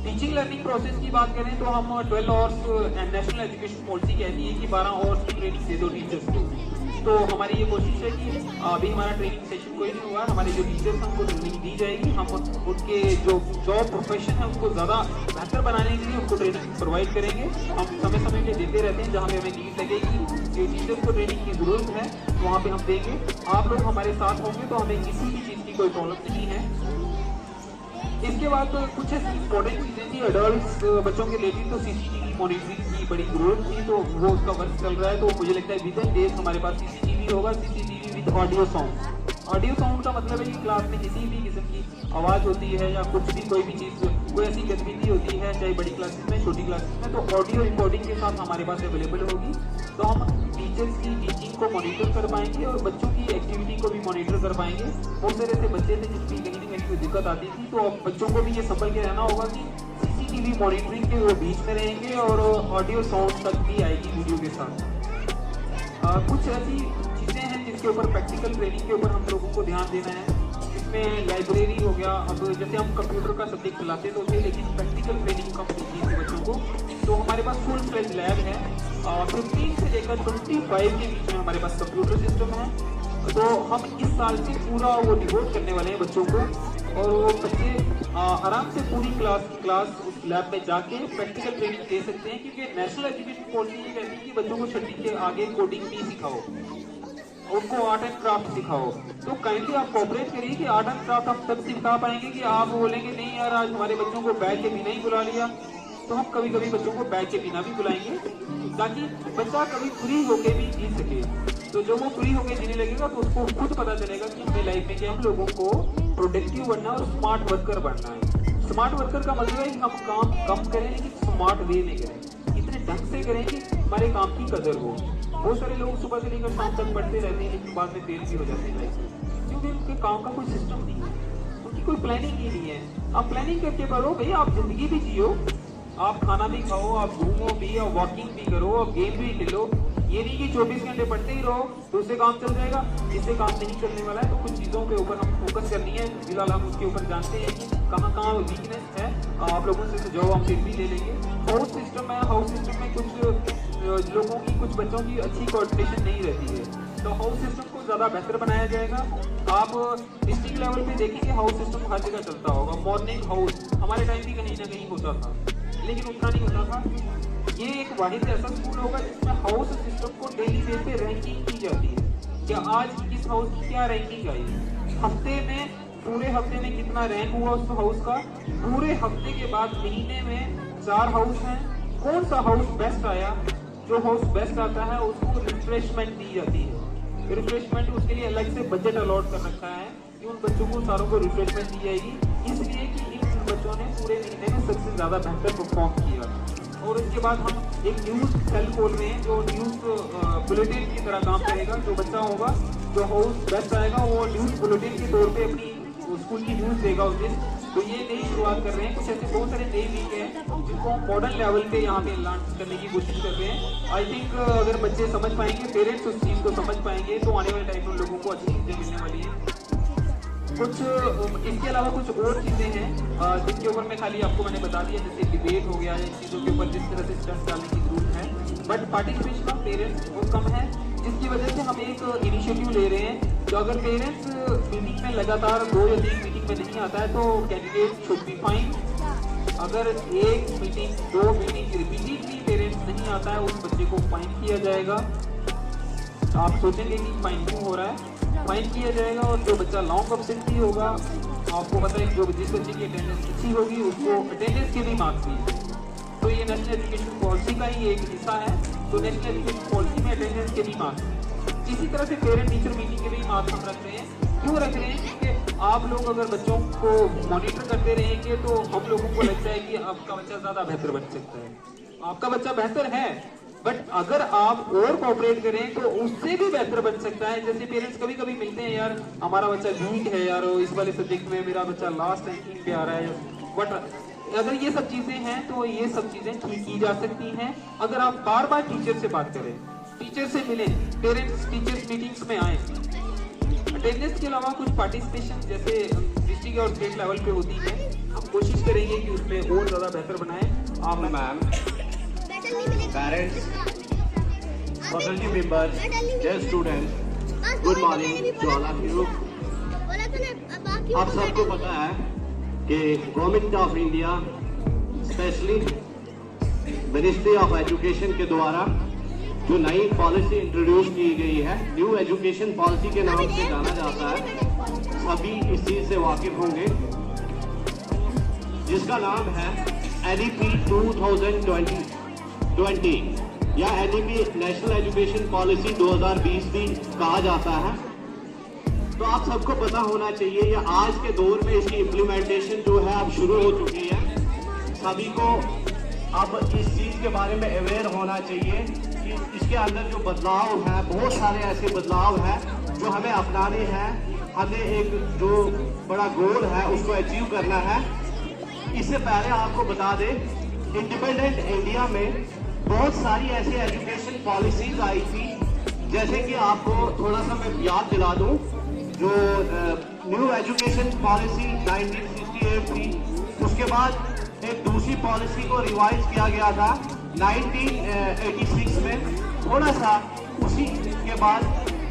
टीचिंग लर्निंग प्रोसेस की बात करें तो हम 12 आवर्स नेशनल एजुकेशन पॉलिसी कहती है कि 12 आवर्स की ट्रेनिंग दे दो टीचर्स को। तो हमारी ये कोशिश है कि अभी हमारा ट्रेनिंग सेशन कोई नहीं हुआ, हमारे जो टीचर्स हैं उनको ट्रेनिंग दी जाएगी, हम उनके जो जॉब प्रोफेशन है उसको ज़्यादा बेहतर बनाने के लिए उनको ट्रेनिंग प्रोवाइड करेंगे। हम समय समय पे देते रहते हैं, जहाँ पे हमें नीड लगेगी कि टीचर्स को ट्रेनिंग की ज़रूरत है तो वहाँ पे हम देंगे। आप लोग हमारे साथ होंगे तो हमें किसी भी चीज़ की कोई प्रॉब्लम नहीं है। इसके बाद तो कुछ ऐसी इंपॉर्टेंट चीज़ें थी एडल्ट बच्चों के रिलेटेड, तो सीसीटीवी मॉनिटरिंग की बड़ी जरूरत थी, तो वो उसका वर्क चल रहा है। तो मुझे लगता है विद इन डेज हमारे पास सीसीटीवी होगा, CCTV with audio sound. Audio sound का मतलब है कि क्लास में किसी भी किस्म की आवाज़ होती है या कुछ भी कोई भी चीज़, कोई ऐसी गतिविधि होती है चाहे बड़ी क्लासेस में छोटी क्लासेस में, तो ऑडियो रिकॉर्डिंग के साथ हमारे पास अवेलेबल होगी। तो हम टीचर्स की टीचिंग को मॉनिटर कर पाएंगे और बच्चों की एक्टिविटी को भी मॉनिटर कर पाएंगे। बहुत सारे ऐसे बच्चे थे जिनकी कहीं ना कहीं कोई दिक्कत आती थी, तो बच्चों को भी ये संभल के रहना होगा कि सीसीटीवी मॉनिटरिंग के वो बीच में रहेंगे और ऑडियो साउंड तक भी आएगी वीडियो के साथ। कुछ ऐसी चीज़ें हैं जिसके ऊपर प्रैक्टिकल ट्रेनिंग के ऊपर हम लोगों को ध्यान देना है। इसमें लाइब्रेरी हो गया। अब जैसे हम कंप्यूटर का सब्जेक्ट चलाते तो थे, लेकिन प्रैक्टिकल ट्रेनिंग कम होती थी बच्चों को, तो हमारे पास फुल फ्लेज लैब है। 15 से लेकर 25 के बीच में हमारे पास कंप्यूटर सिस्टम है। तो हम इस साल से पूरा वो डिवोट करने वाले हैं बच्चों को, और वो बच्चे आराम से पूरी क्लास उस लैब में जाके प्रैक्टिकल ट्रेनिंग दे सकते हैं, क्योंकि नेशनल एजुकेशन पॉलिसी ये कहती है कि बच्चों को छठी के आगे कोडिंग भी सिखाओ, उनको आर्ट एंड क्राफ्ट सिखाओ। तो काइंडली आप कोऑपरेट करिए कि आर्ट एंड क्राफ्ट आप तब सिखा पाएंगे कि आप बोलेंगे नहीं यार आज हमारे बच्चों को बैग के बिना ही बुला लिया, तो हम कभी कभी बच्चों को बैग के बिना भी बुलाएंगे, ताकि बच्चा कभी फ्री होके भी जी सके। तो जब वो फ्री होके जीने लगेगा तो उसको खुद पता चलेगा कि हमें लाइफ में कि हम लोगों को प्रोडक्टिव बनना और स्मार्ट वर्कर बनना है। स्मार्ट वर्कर का मतलब है कि हम काम कम करें लेकिन स्मार्ट वे में करें, इतने ढंग से करें कि हमारे काम की कदर हो। बहुत सारे लोग सुबह से लेकर शाम तक पढ़ते रहते हैं लेकिन बाद में फेल भी हो जाते हैं लाइफ में, क्योंकि उनके काम का कोई सिस्टम नहीं है, उनकी कोई प्लानिंग ही नहीं है। आप प्लानिंग करके पढ़ो भैया, आप जिंदगी भी जियो, आप खाना भी खाओ, आप घूमो भी, आप वॉकिंग भी करो, आप गेम भी खेलो। ये नहीं कि 24 घंटे पढ़ते ही रहो तो उससे काम चल जाएगा, इससे काम नहीं चलने वाला है। तो कुछ चीज़ों के ऊपर हम फोकस करनी है, फिलहाल हम उसके ऊपर जानते हैं कि कहाँ वीकनेस है। आप लोगों से सुझाव हम फिर भी ले लेंगे। हाउस सिस्टम है, हाउस सिस्टम में कुछ लोगों की, कुछ बच्चों की अच्छी कोऑर्डिनेशन नहीं रहती है, तो हाउस सिस्टम को ज़्यादा बेहतर बनाया जाएगा। आप डिस्ट्रिक्ट लेवल पे देखेंगे हाउस सिस्टम हर जगह चलता होगा। मॉर्निंग हाउस हमारे टाइम भी कहीं ना कहीं होता था, लेकिन उतना नहीं होता था। ये एक वाहिद ऐसा स्कूल होगा जिसमें हाउस सिस्टम को डेली बेस पे रैंकिंग की जाती है कि आज किस हाउस की क्या रैंकिंग आई, हफ्ते में, पूरे हफ्ते में कितना रैंक हुआ उस हाउस का, पूरे हफ्ते के बाद महीने में 4 हाउस हैं, कौन सा हाउस बेस्ट आया, जो हाउस बेस्ट आता है उसको रिफ्रेशमेंट दी जाती है। रिफ्रेशमेंट उसके लिए अलग से बजट अलॉट कर रखा है कि उन बच्चों को सारों को रिफ्रेशमेंट दी जाएगी, इसलिए कि इन बच्चों ने पूरे महीने में सबसे ज़्यादा बेहतर परफॉर्म किया। और उसके बाद हम एक न्यूज़ सेल खोल रहे हैं जो न्यूज़ बुलेटिन की तरह काम करेगा। जो बच्चा होगा जो हाउस बेस्ट आएगा वो न्यूज़ बुलेटिन के तौर पे अपनी स्कूल की न्यूज़ देगा उस दिन। तो ये नई शुरुआत कर रहे हैं, कुछ ऐसे बहुत सारे नए वीक हैं जिनको हम मॉडर्न लेवल पे यहाँ पे लॉन्च करने की कोशिश कर रहे हैं। आई थिंक अगर बच्चे समझ पाएंगे, पेरेंट्स उस चीज़ को समझ पाएंगे, तो आने वाले टाइम में लोगों को अच्छी चीज़ें मिलने वाली हैं। कुछ इसके अलावा कुछ और चीज़ें हैं जिनके ऊपर मैं खाली आपको मैंने बता दिया, जैसे डिबेट हो गया, इन चीज़ों के ऊपर जिस तरह से स्टंट डालने की जरूरत है, बट पार्टिसिपेशन ऑफ पेरेंट्स बहुत कम है, जिसकी वजह से हम एक इनिशिएटिव ले रहे हैं। तो अगर पेरेंट्स मीटिंग में लगातार 2 या 3 मीटिंग में नहीं आता है तो कैंडिडेट शुड बी फाइन। अगर 1 मीटिंग 2 मीटिंग रिपीटेडली पेरेंट्स नहीं आता है उस बच्चे को फाइन किया जाएगा। आप सोचेंगे कि फाइन क्यों हो रहा है, फाइन किया जाएगा। और जो बच्चा लॉन्ग एब्सेंटी होगा, आपको पता है जो जिस बच्चे की अटेंडेंस अच्छी होगी उसको अटेंडेंस के भी मार्क्स दिए। तो ये नेशनल एजुकेशन पॉलिसी का ही एक हिस्सा है, तो नेशनल एजुकेशन पॉलिसी में अटेंडेंस के भी मार्क्स। इसी तरह से पेरेंट टीचर मीटिंग के भी मार्क्स हम रख रहे हैं। क्यों रख रहे हैं? क्योंकि आप लोग अगर बच्चों को मॉनिटर करते रहेंगे तो हम लोगों को लगता है कि आपका बच्चा ज़्यादा बेहतर बन सकता है। आपका बच्चा बेहतर है, बट अगर आप और कोऑपरेट करें तो उससे भी बेहतर बन सकता है। जैसे पेरेंट्स कभी कभी मिलते हैं, यार हमारा बच्चा वीक है यार, इस वाले सब्जेक्ट में मेरा बच्चा लास्ट रैंकिंग पे आ रहा है, बट अगर ये सब चीजें हैं तो ये सब चीजें ठीक की जा सकती हैं अगर आप बार बार टीचर से बात करें, टीचर से मिलें, पेरेंट्स टीचर्स मीटिंग्स में आए। अटेंडेंस के अलावा कुछ पार्टिसिपेशन जैसे डिस्ट्रिक्ट और स्टेट लेवल पे होती है, हम कोशिश करेंगे कि उसमें और ज़्यादा बेहतर बनाएं। आप ma'am, parents, faculty members, dear students, good morning to all of you. आप सबको पता है कि government of India specially ministry of education के द्वारा जो नई पॉलिसी इंट्रोड्यूस की गई है, न्यू एजुकेशन पॉलिसी के नाम से जाना जाता है, सभी इस चीज से वाकिफ होंगे, जिसका नाम है NEP 2020 या NEP नेशनल एजुकेशन पॉलिसी 2020 भी कहा जाता है। तो आप सबको पता होना चाहिए या आज के दौर में इसकी इम्प्लीमेंटेशन जो है अब शुरू हो चुकी है। सभी को अब इस चीज़ के बारे में अवेयर होना चाहिए कि इसके अंदर जो बदलाव है, बहुत सारे ऐसे बदलाव हैं जो हमें अपनाने हैं। हमें एक जो बड़ा गोल है उसको अचीव करना है। इससे पहले आपको बता दें, इंडिपेंडेंट इंडिया में बहुत सारी ऐसी एजुकेशन पॉलिसीज आई थी, जैसे कि आपको थोड़ा सा मैं याद दिला दूं जो न्यू एजुकेशन पॉलिसी 1968 थी, उसके बाद एक दूसरी पॉलिसी को रिवाइज किया गया था 1986 में, थोड़ा सा उसी के बाद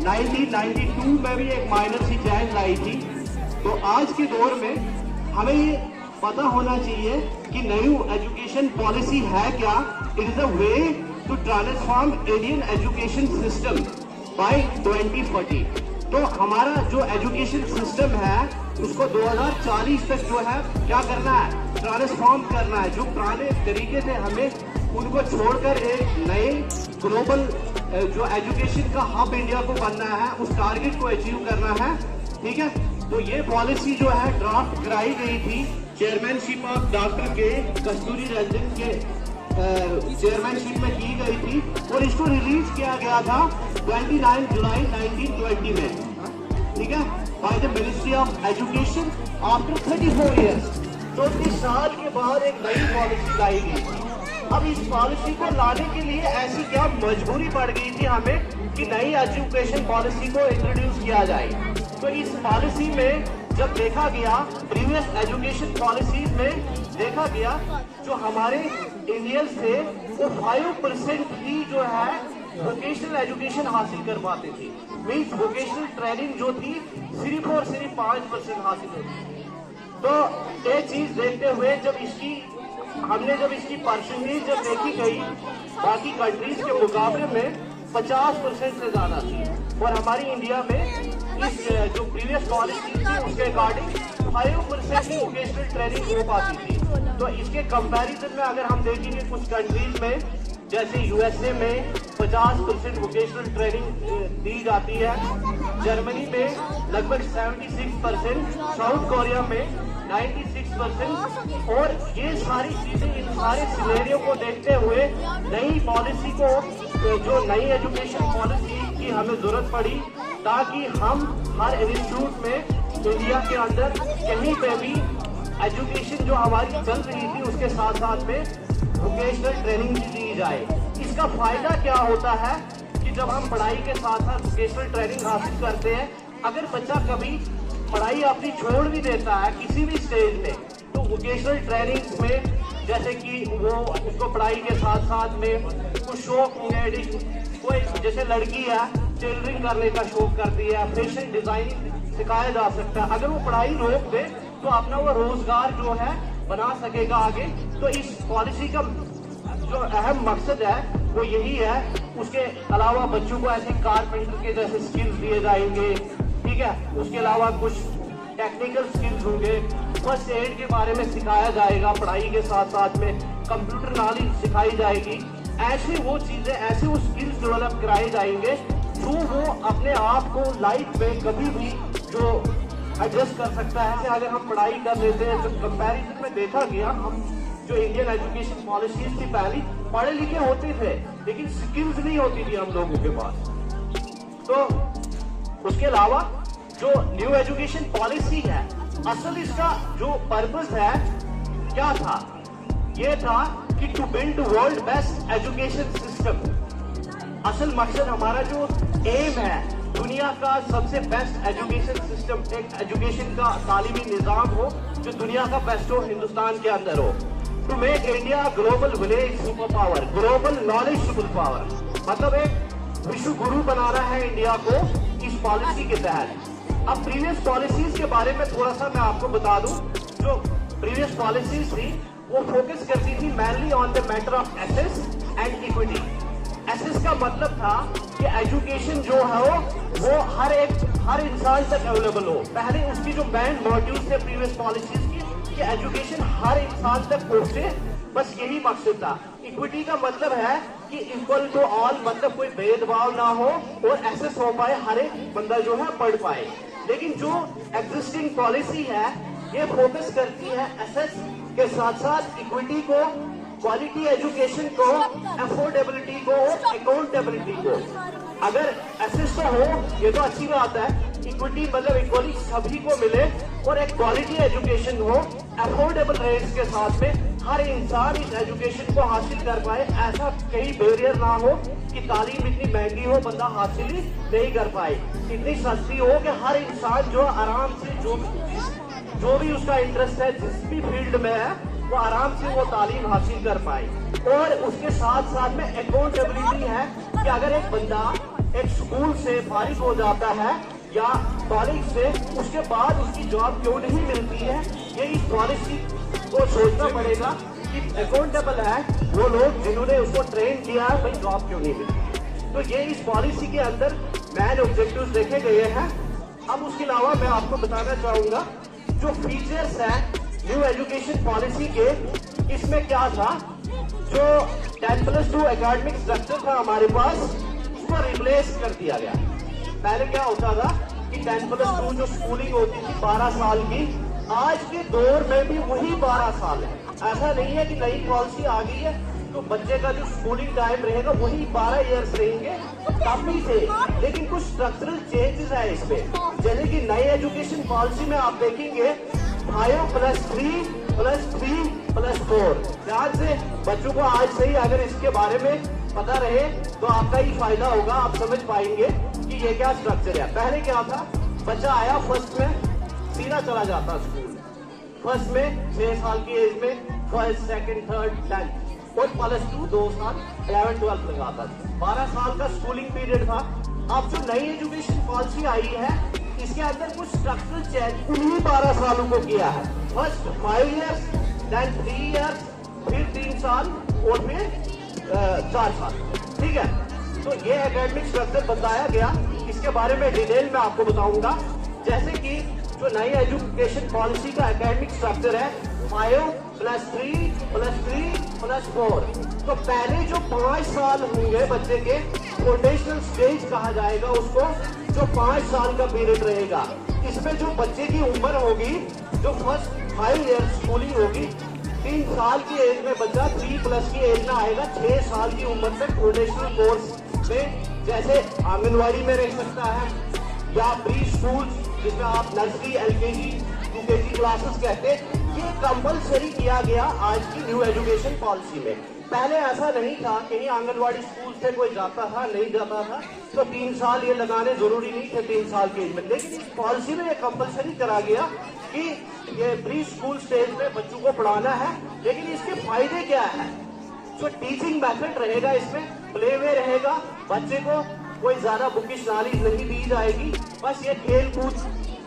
1992 में भी एक माइनर सी चेंज लाई थी। तो आज के दौर में हमें ये पता होना चाहिए कि न्यू एजुकेशन पॉलिसी है क्या। It is a way to transform Indian education system by 2040। तो हमारा जो एजुकेशन सिस्टम है उसको 2040 तक जो है क्या करना है, ट्रांसफॉर्म करना है। जो पुराने तरीके थे हमें उनको छोड़कर एक नए ग्लोबल जो एजुकेशन का हब इंडिया को बनना है, उस टारगेट को अचीव करना है। ठीक है, तो ये पॉलिसी जो है ड्राफ्ट कराई गई थी चेयरमैनशिप ऑफ डॉक्टर के कस्तूरी रंजन के चेयरमैनशिप में की गई थी और इसको रिलीज किया गया था 29 जुलाई 1920 में। ठीक है, by the ministry of education after 34 years. 34 साल के बाद एक नई पॉलिसी लाई गई थी। अब इस पॉलिसी को लाने के लिए ऐसी क्या मजबूरी पड़ गई थी हमें कि नई एजुकेशन पॉलिसी को इंट्रोड्यूस किया जाए। तो इस पॉलिसी में जब देखा गया, प्रीवियस एजुकेशन पॉलिसीज में देखा गया, जो हमारे इंडियन थे वो 5% ही जो है वोकेशनल एजुकेशन हासिल कर पाते थे। मीन्स वोकेशनल ट्रेनिंग जो थी सिर्फ और सिर्फ 5% हासिल होती थी। तो ये चीज देखते हुए जब इसकी परसेंटेज जब देखी गई बाकी कंट्रीज के मुकाबले में 50% से ज्यादा थी, और हमारी इंडिया में इस जो प्रीवियस पॉलिसी थी उसके अकॉर्डिंग 5% ही वोकेशनल ट्रेनिंग हो पाती थी। तो इसके कंपैरिजन में अगर हम देखेंगे कुछ कंट्रीज में, जैसे यूएसए में 50% वोकेशनल ट्रेनिंग दी जाती है, जर्मनी में लगभग 76%, साउथ कोरिया में 96%। और ये सारी चीजें, इन सारे सिनेरियो को देखते हुए नई पॉलिसी को, जो नई एजुकेशन पॉलिसी की हमें जरूरत पड़ी, ताकि हम हर इंस्टीट्यूट में इंडिया के अंदर कहीं पे भी एजुकेशन जो हमारी चल रही थी उसके साथ साथ में वोकेशनल ट्रेनिंग भी दी जाए। इसका फायदा क्या होता है कि जब हम पढ़ाई के साथ साथ वोकेशनल ट्रेनिंग हासिल करते हैं, अगर बच्चा कभी पढ़ाई अपनी छोड़ भी देता है किसी भी स्टेज में, तो वोकेशनल ट्रेनिंग में जैसे कि वो उसको पढ़ाई के साथ साथ में कुछ शौक होंगे, कोई जैसे लड़की है टेलरिंग करने का शौक करती है, फैशन डिजाइनिंग सिखाया जा सकता है। अगर वो पढ़ाई रोक दे तो अपना वो रोजगार जो है बना सकेगा आगे। तो इस पॉलिसी का जो अहम मकसद है वो यही है। उसके अलावा बच्चों को ऐसे कारपेंटर के जैसे स्किल्स दिए जाएंगे। ठीक है, उसके अलावा कुछ टेक्निकल स्किल्स होंगे, फर्स्ट एड के बारे में सिखाया जाएगा, पढ़ाई के साथ साथ में कंप्यूटर नॉलेज सिखाई जाएगी। ऐसे वो चीजें, ऐसे वो स्किल्स डेवलप कराए जाएंगे जो वो अपने आप को लाइफ में कभी भी जो एडजस्ट कर सकता है। अगर हम पढ़ाई कर लेते हैं तो कंपैरिजन में देखा गया, हम जो इंडियन एजुकेशन पॉलिसीज थी पहली, पढ़े लिखे होते थे लेकिन स्किल्स नहीं होती थी हम लोगों के पास। तो उसके अलावा जो न्यू एजुकेशन पॉलिसी है, असल इसका जो पर्पस है क्या था, ये था कि to build world best education system. असल मकसद हमारा जो एम है, दुनिया का सबसे बेस्ट एजुकेशन सिस्टम, एक एजुकेशन का तालीमी निजाम हो जो दुनिया का बेस्ट हो, हिंदुस्तान के अंदर हो। To make India global village super power, global knowledge super power, मतलब एक विश्व गुरु बनाना है इंडिया को इस पॉलिसी के तहत। अब प्रीवियस पॉलिसीज के बारे में थोड़ा सा मैं आपको बता दूं। जो प्रीवियस पॉलिसीज थी वो फोकस करती थी mainly on the matter of access and equity. Access का मतलब था कि एजुकेशन जो है वो हर इंसान तक अवेलेबल हो। पहले उसकी जो मेन मोटिव थे प्रीवियस पॉलिसीज की कि एजुकेशन हर इंसान तक पहुंचे, बस यही मकसद था। इक्विटी का मतलब है कि इक्वल टू ऑल, मतलब कोई भेदभाव ना हो और एक्सेस हो पाए, हर एक बंदा जो है पढ़ पाए। लेकिन जो एग्जिस्टिंग पॉलिसी है ये फोकस करती है एसेस के साथ साथ इक्विटी को, क्वालिटी एजुकेशन को, अफोर्डेबिलिटी को, अकाउंटेबिलिटी को। अगर एसेस तो हो ये तो अच्छी बात है, इक्विटी मतलब इक्वली सभी को मिले, और एक क्वालिटी एजुकेशन हो अफोर्डेबल रेट्स के साथ में हर इंसान इस एजुकेशन को हासिल कर पाए, ऐसा कहीं बैरियर ना हो कि तालीम इतनी महंगी हो बंदा हासिल ही नहीं कर पाए, इतनी सस्ती हो कि हर इंसान जो आराम से जो भी उसका इंटरेस्ट है जिस भी फील्ड में है वो आराम से वो तालीम हासिल कर पाए। और उसके साथ साथ में अकाउंटेबिलिटी है कि अगर एक बंदा एक स्कूल से फारिग हो जाता है या कॉलेज से, उसके बाद उसकी जॉब क्यों नहीं मिलती है, ये इस पॉलिसी को सोचना पड़ेगा कि अकाउंटेबल है वो लोग जिन्होंने उसको ट्रेन किया है, भाई जॉब क्यों नहीं मिलती। तो ये इस पॉलिसी के अंदर मेन ऑब्जेक्टिव्स देखे गए हैं। अब उसके अलावा मैं आपको बताना चाहूंगा जो फीचर्स है न्यू एजुकेशन पॉलिसी के, इसमें क्या था, जो 10+2 एकेडमिक स्ट्रक्चर था हमारे पास उसको रिप्लेस कर दिया गया। पहले क्या होता था कि 10+2 जो स्कूलिंग होती थी 12 साल की, आज के दौर में भी वही 12 साल है। ऐसा नहीं है कि नई पॉलिसी आ गई है तो बच्चे का जो स्कूलिंग टाइम रहेगा वही 12 इयर्स रहेंगे, तब भी थे, लेकिन कुछ स्ट्रक्चरल चेंजेस है इसमें। जैसे कि नई एजुकेशन पॉलिसी में आप देखेंगे 5+3+3+4। ध्यान से बच्चों को आज से ही अगर इसके बारे में पता रहे तो आपका ही फायदा होगा, आप समझ पाएंगे कि ये क्या स्ट्रक्चर है। पहले क्या था, बच्चा आया फर्स्ट में सीधा चला जाता स्कूल, फर्स्ट में 6 साल की एज में फर्स्ट, सेकंड, थर्ड, 10th और +2 2 साल 11, 12 लगाता था। 12 साल का स्कूलिंग पीरियड था। अब जो नई एजुकेशन पॉलिसी आई है इसके अंदर कुछ स्ट्रक्चरल चेंज उन्हीं 12 सालों को किया है। फर्स्ट 5 इयर्स, देन 3 इयर्स, फिर 3 साल और फिर 4 साल। ठीक है, तो ये एकेडमिक स्ट्रक्चर बताया गया, इसके बारे में डिटेल में आपको बताऊंगा। जैसे कि जो नई एजुकेशन पॉलिसी का एकेडमिक स्ट्रक्चर है 5+3+3+4। तो पहले जो 5 साल होंगे बच्चे के फाउंडेशनल स्टेज कहा जाएगा उसको, जो 5 साल का पीरियड रहेगा। इसमें जो बच्चे की उम्र होगी, जो फर्स्ट 5 इयर्स स्कूलिंग होगी, 3 साल की एज में बच्चा 3+ की एज में आएगा, 6 साल की उम्र तक फाउंडेशनल कोर्स में, जैसे आंगनवाड़ी में रह सकता है या प्री स्कूल जिसमें आप नर्सरी, LKG, UKG क्लासेस कहते हैं, ये कंपलसरी किया गया आज की न्यू एजुकेशन पॉलिसी में। पहले ऐसा नहीं था, कहीं आंगनवाड़ी स्कूल से कोई जाता था नहीं जाता था तो 3 साल ये लगाने जरूरी नहीं थे 3 साल की एज में, लेकिन इस पॉलिसी में ये कंपलसरी करा गया कि ये प्री स्कूल स्टेज में बच्चों को पढ़ाना है। लेकिन इसके फायदे क्या है, जो टीचिंग मेथड रहेगा इसमें प्ले वे रहेगा, बच्चे को कोई ज्यादा बुकिश नॉलेज नहीं दी जाएगी, बस ये खेल कूद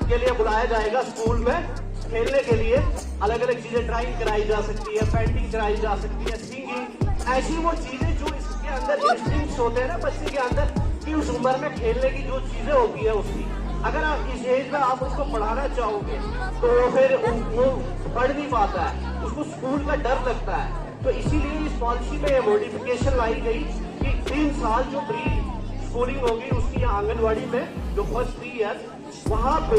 के लिए बुलाया जाएगा स्कूल में, खेलने के लिए अलग अलग चीजें ड्राइंग कराई जा सकती है, पेंटिंग कराई जा सकती है, सिंगिंग, ऐसी वो चीजें जो इसके अंदर इंस्टिंक्ट्स होते हैं ना बच्चे के अंदर कि उस उम्र में खेलने की जो चीजें होती है उसकी, अगर आप इस एज में आप उसको पढ़ाना चाहोगे तो फिर वो पढ़ नहीं पाता है, उसको स्कूल का डर लगता है। तो इसीलिए इस पॉलिसी में मॉडिफिकेशन लाई गई कि 3 साल जो प्री स्कूलिंग होगी उसकी आंगनवाड़ी में जो फर्स्ट 3 ईयर वहाँ पे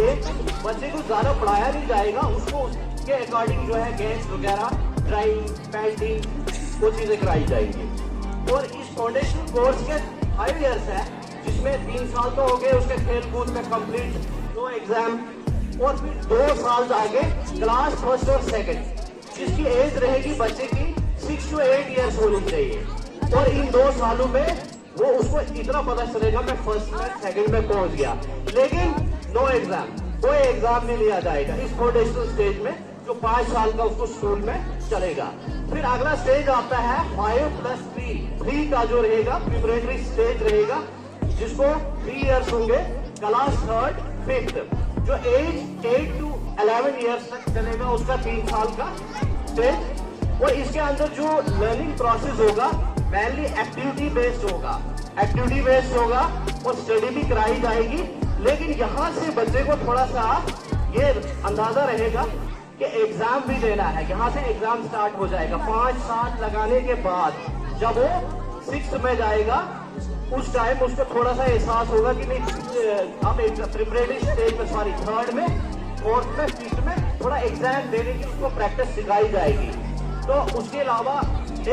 बच्चे को ज्यादा पढ़ाया नहीं जाएगा, उसको उसके अकॉर्डिंग जो है गेम्स वगैरह, ड्राइंग, पेंटिंग वो चीजें कराई जाएंगी। और इस फाउंडेशन कोर्स के 5 इयर्स है जिसमें 3 साल तो हो गए उसके खेल कूद में कंप्लीट, 2 एग्जाम, और फिर 2 साल आगे क्लास फर्स्ट और सेकंड, जिसकी एज रहेगी बच्चे की 6 to 8 इयर्स होनी चाहिए। और इन 2 सालों में वो उसको इतना पता चलेगा मैं फर्स्ट में सेकंड में पहुंच गया, लेकिन नो एग्जाम, कोई एग्जाम नहीं लिया जाएगा इस फाउंडेशनल स्टेज में जो 5 साल का उसको स्कूल में चलेगा। फिर अगला स्टेज आता है 5+3 का जो रहेगा प्रिपरेटरी स्टेज रहेगा, जिसको 3 इयर्स होंगे, क्लास 3rd, 5th, जो एज 8 to 11 इयर्स तक चलेगा उसका 3 साल का स्टेज। और इसके अंदर जो लर्निंग प्रोसेस होगा मेनली एक्टिविटी बेस्ड होगा, एक्टिविटी बेस्ड होगा और स्टडी भी कराई जाएगी। लेकिन यहाँ से बच्चे को थोड़ा सा ये अंदाजा रहेगा कि एग्जाम भी देना है, यहाँ से एग्जाम स्टार्ट हो जाएगा 5 साल लगाने के बाद। जब वो 6th में जाएगा उस टाइम उसको थोड़ा सा एहसास होगा कि नहीं अब एक प्रिपरेटरी स्टेज में, सॉरी 3rd में, 4th में, 5th में थोड़ा एग्जाम देने की उसको प्रैक्टिस सिखाई जाएगी। तो उसके अलावा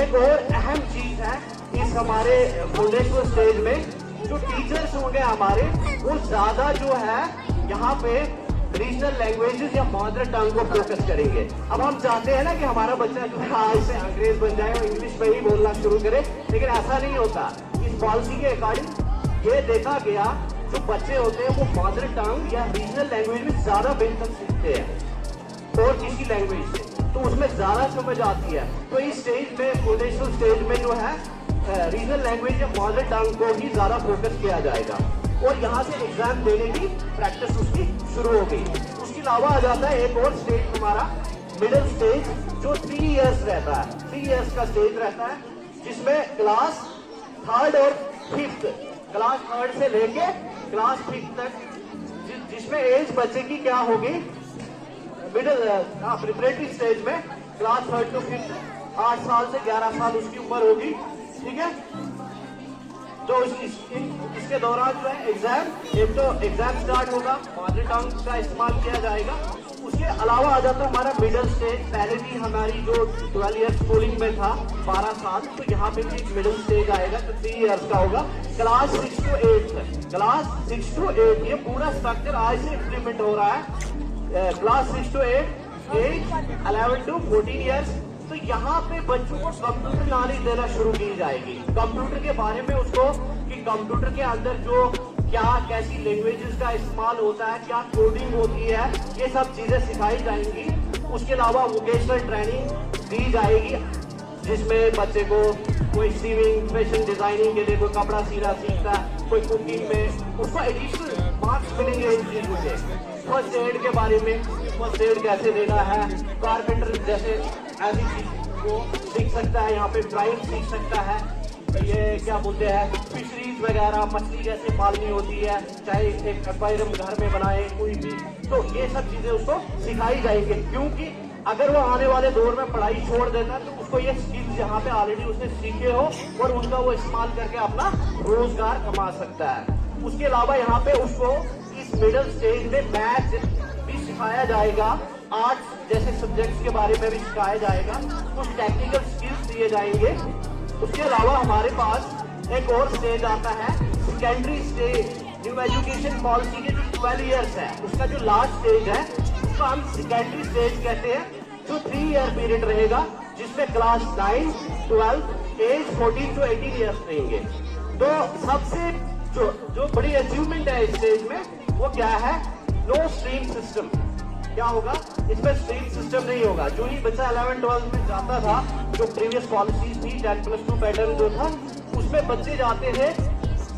एक और अहम चीज है इस हमारे फाउंडेशनल स्टेज में, जो टीचर्स होंगे हमारे वो ज्यादा जो है यहाँ पे रीजनल लैंग्वेजेस या मदर टंग को फोकस करेंगे। अब हम चाहते हैं ना कि हमारा बच्चा जो है आज से अंग्रेज बन जाए और इंग्लिश में ही बोलना शुरू करे, लेकिन ऐसा नहीं होता। इस पॉलिसी के अकॉर्डिंग ये देखा गया जो बच्चे होते हैं वो मदर टंग या रीजनल लैंग्वेज में ज्यादा बेहतर सीखते हैं और किसी लैंग्वेज से, तो उसमें ज्यादा समझ आती है। तो इस स्टेज में, पोटेंशियल स्टेज में जो है रीजनल लैंग्वेज या मदर टंग को ही ज्यादा फोकस किया जाएगा और यहाँ से एग्जाम देने की प्रैक्टिस उसकी शुरू हो गई। उसके अलावा आ जाता है एक और स्टेज हमारा मिडिल स्टेज, जो 3 इयर्स रहता है। 3 इयर्स का स्टेज रहता है जिसमें क्लास 3rd और 5th, क्लास 3rd से लेके क्लास 5th तक, जिसमें एज बच्चे की क्या होगी, मिडिल प्रिपरेटरी स्टेज में क्लास 3rd to 5th 8 साल से 11 साल उसकी उम्र होगी, ठीक है। तो इसके दौरान जो है एग्जाम, एक तो एग्जाम स्टार्ट होगा, मदर टंग का इस्तेमाल किया जाएगा। उसके अलावा आ जाता है हमारा मिडिल स्टेज। पहले भी हमारी जो 12 ईयर स्कूलिंग में था 12 साल, तो यहाँ पे भी एक मिडिल स्टेज आएगा तो 3 इयर्स का होगा। क्लास 6 to 8, क्लास 6 to 8 ये पूरा स्ट्रक्चर आज से इम्प्लीमेंट हो रहा है। Class 6 to 8 age 11 to 14 years. तो यहाँ पे बच्चों को कंप्यूटर नॉलेज देना शुरू की जाएगी, कंप्यूटर के बारे में उसको, कि कंप्यूटर के अंदर जो क्या कैसी लैंग्वेजेस का इस्तेमाल होता है, क्या कोडिंग होती है, ये सब चीजें सिखाई जाएंगी। उसके अलावा वोकेशनल ट्रेनिंग दी जाएगी जिसमें बच्चे को कोई सीविंग, फैशन डिजाइनिंग के लिए कोई कपड़ा सीना सीखता है, कोई कुकिंग में, उसको एडिशनल मार्क्स मिलेंगे इन चीजों के। फर्स्ट एड के बारे में, फर्स्ट एड कैसे देना है, कारपेंटर जैसे ऐसी चीज को सीख सकता है, यहाँ पे ड्राइंग सीख सकता है, ये क्या बोलते हैं फिशरीज वगैरह, मछली कैसे पालनी होती है, चाहे एक एक्वेरियम घर में बनाए कोई भी, तो ये सब चीजें उसको सिखाई जाएंगे। क्योंकि अगर वो आने वाले दौर में पढ़ाई छोड़ देता है तो उसको ये स्किल्स यहाँ पे ऑलरेडी उसने सीखे हो और उनका वो इस्तेमाल करके अपना रोजगार कमा सकता है। उसके अलावा यहाँ पे उसको इस मिडिल स्टेज में मैथ भी सिखाया जाएगा, आर्ट्स जैसे सब्जेक्ट्स के बारे में भी सिखाया जाएगा, कुछ टेक्निकल स्किल्स दिए जाएंगे। उसके अलावा हमारे पास एक और स्टेज आता है secondary stage. New education policy के जो 12 इयर्स है उसका जो लास्ट स्टेज है उसको हम सेकेंडरी स्टेज कहते हैं, जो 3 ईयर पीरियड रहेगा जिसमें क्लास 9, 12 एज 14 to 18 ईयर्स रहेंगे। तो सबसे जो बड़ी अचीवमेंट है इस स्टेज में वो क्या है, नो स्ट्रीम सिस्टम। क्या होगा इसमें, स्ट्रीम सिस्टम नहीं होगा। जो ही बच्चा 11-12 में जाता था, जो प्रीवियस पॉलिसी थी 10+2 पैटर्न जो था, उसमें बच्चे जाते थे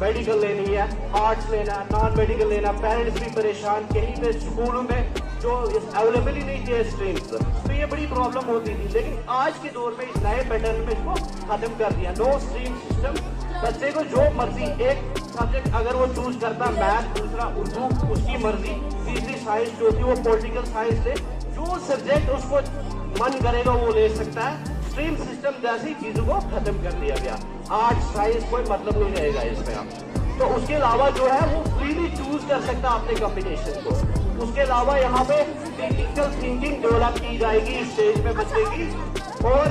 मेडिकल लेनी है, आर्ट्स लेना, नॉन मेडिकल लेना, पेरेंट्स भी परेशान, कहीं पे स्कूलों में जो अवेलेबल ही नहीं थे स्ट्रीम्स, तो ये बड़ी प्रॉब्लम होती थी। लेकिन आज के दौर में इस नए पैटर्न में इसको खत्म कर दिया, नो स्ट्रीम सिस्टम। बच्चे को जो मर्जी एक सब्जेक्ट अगर वो चूज करता, मैथ, दूसरा उर्दू, उसकी मर्जी, तीसरी साइंस जो थी वो पॉलिटिकल साइंस ले, जो सब्जेक्ट उसको मन करेगा वो ले सकता है। स्ट्रीम सिस्टम जैसी चीजों को खत्म कर दिया गया, आर्ट साइंस कोई मतलब नहीं रहेगा इसमें आप। तो उसके अलावा जो है वो फ्रीली चूज कर सकता है अपने कॉम्बिनेशन को। उसके अलावा यहाँ पे क्रिटिकल थिंकिंग डेवलप की जाएगी इस स्टेज में बच्चे की, और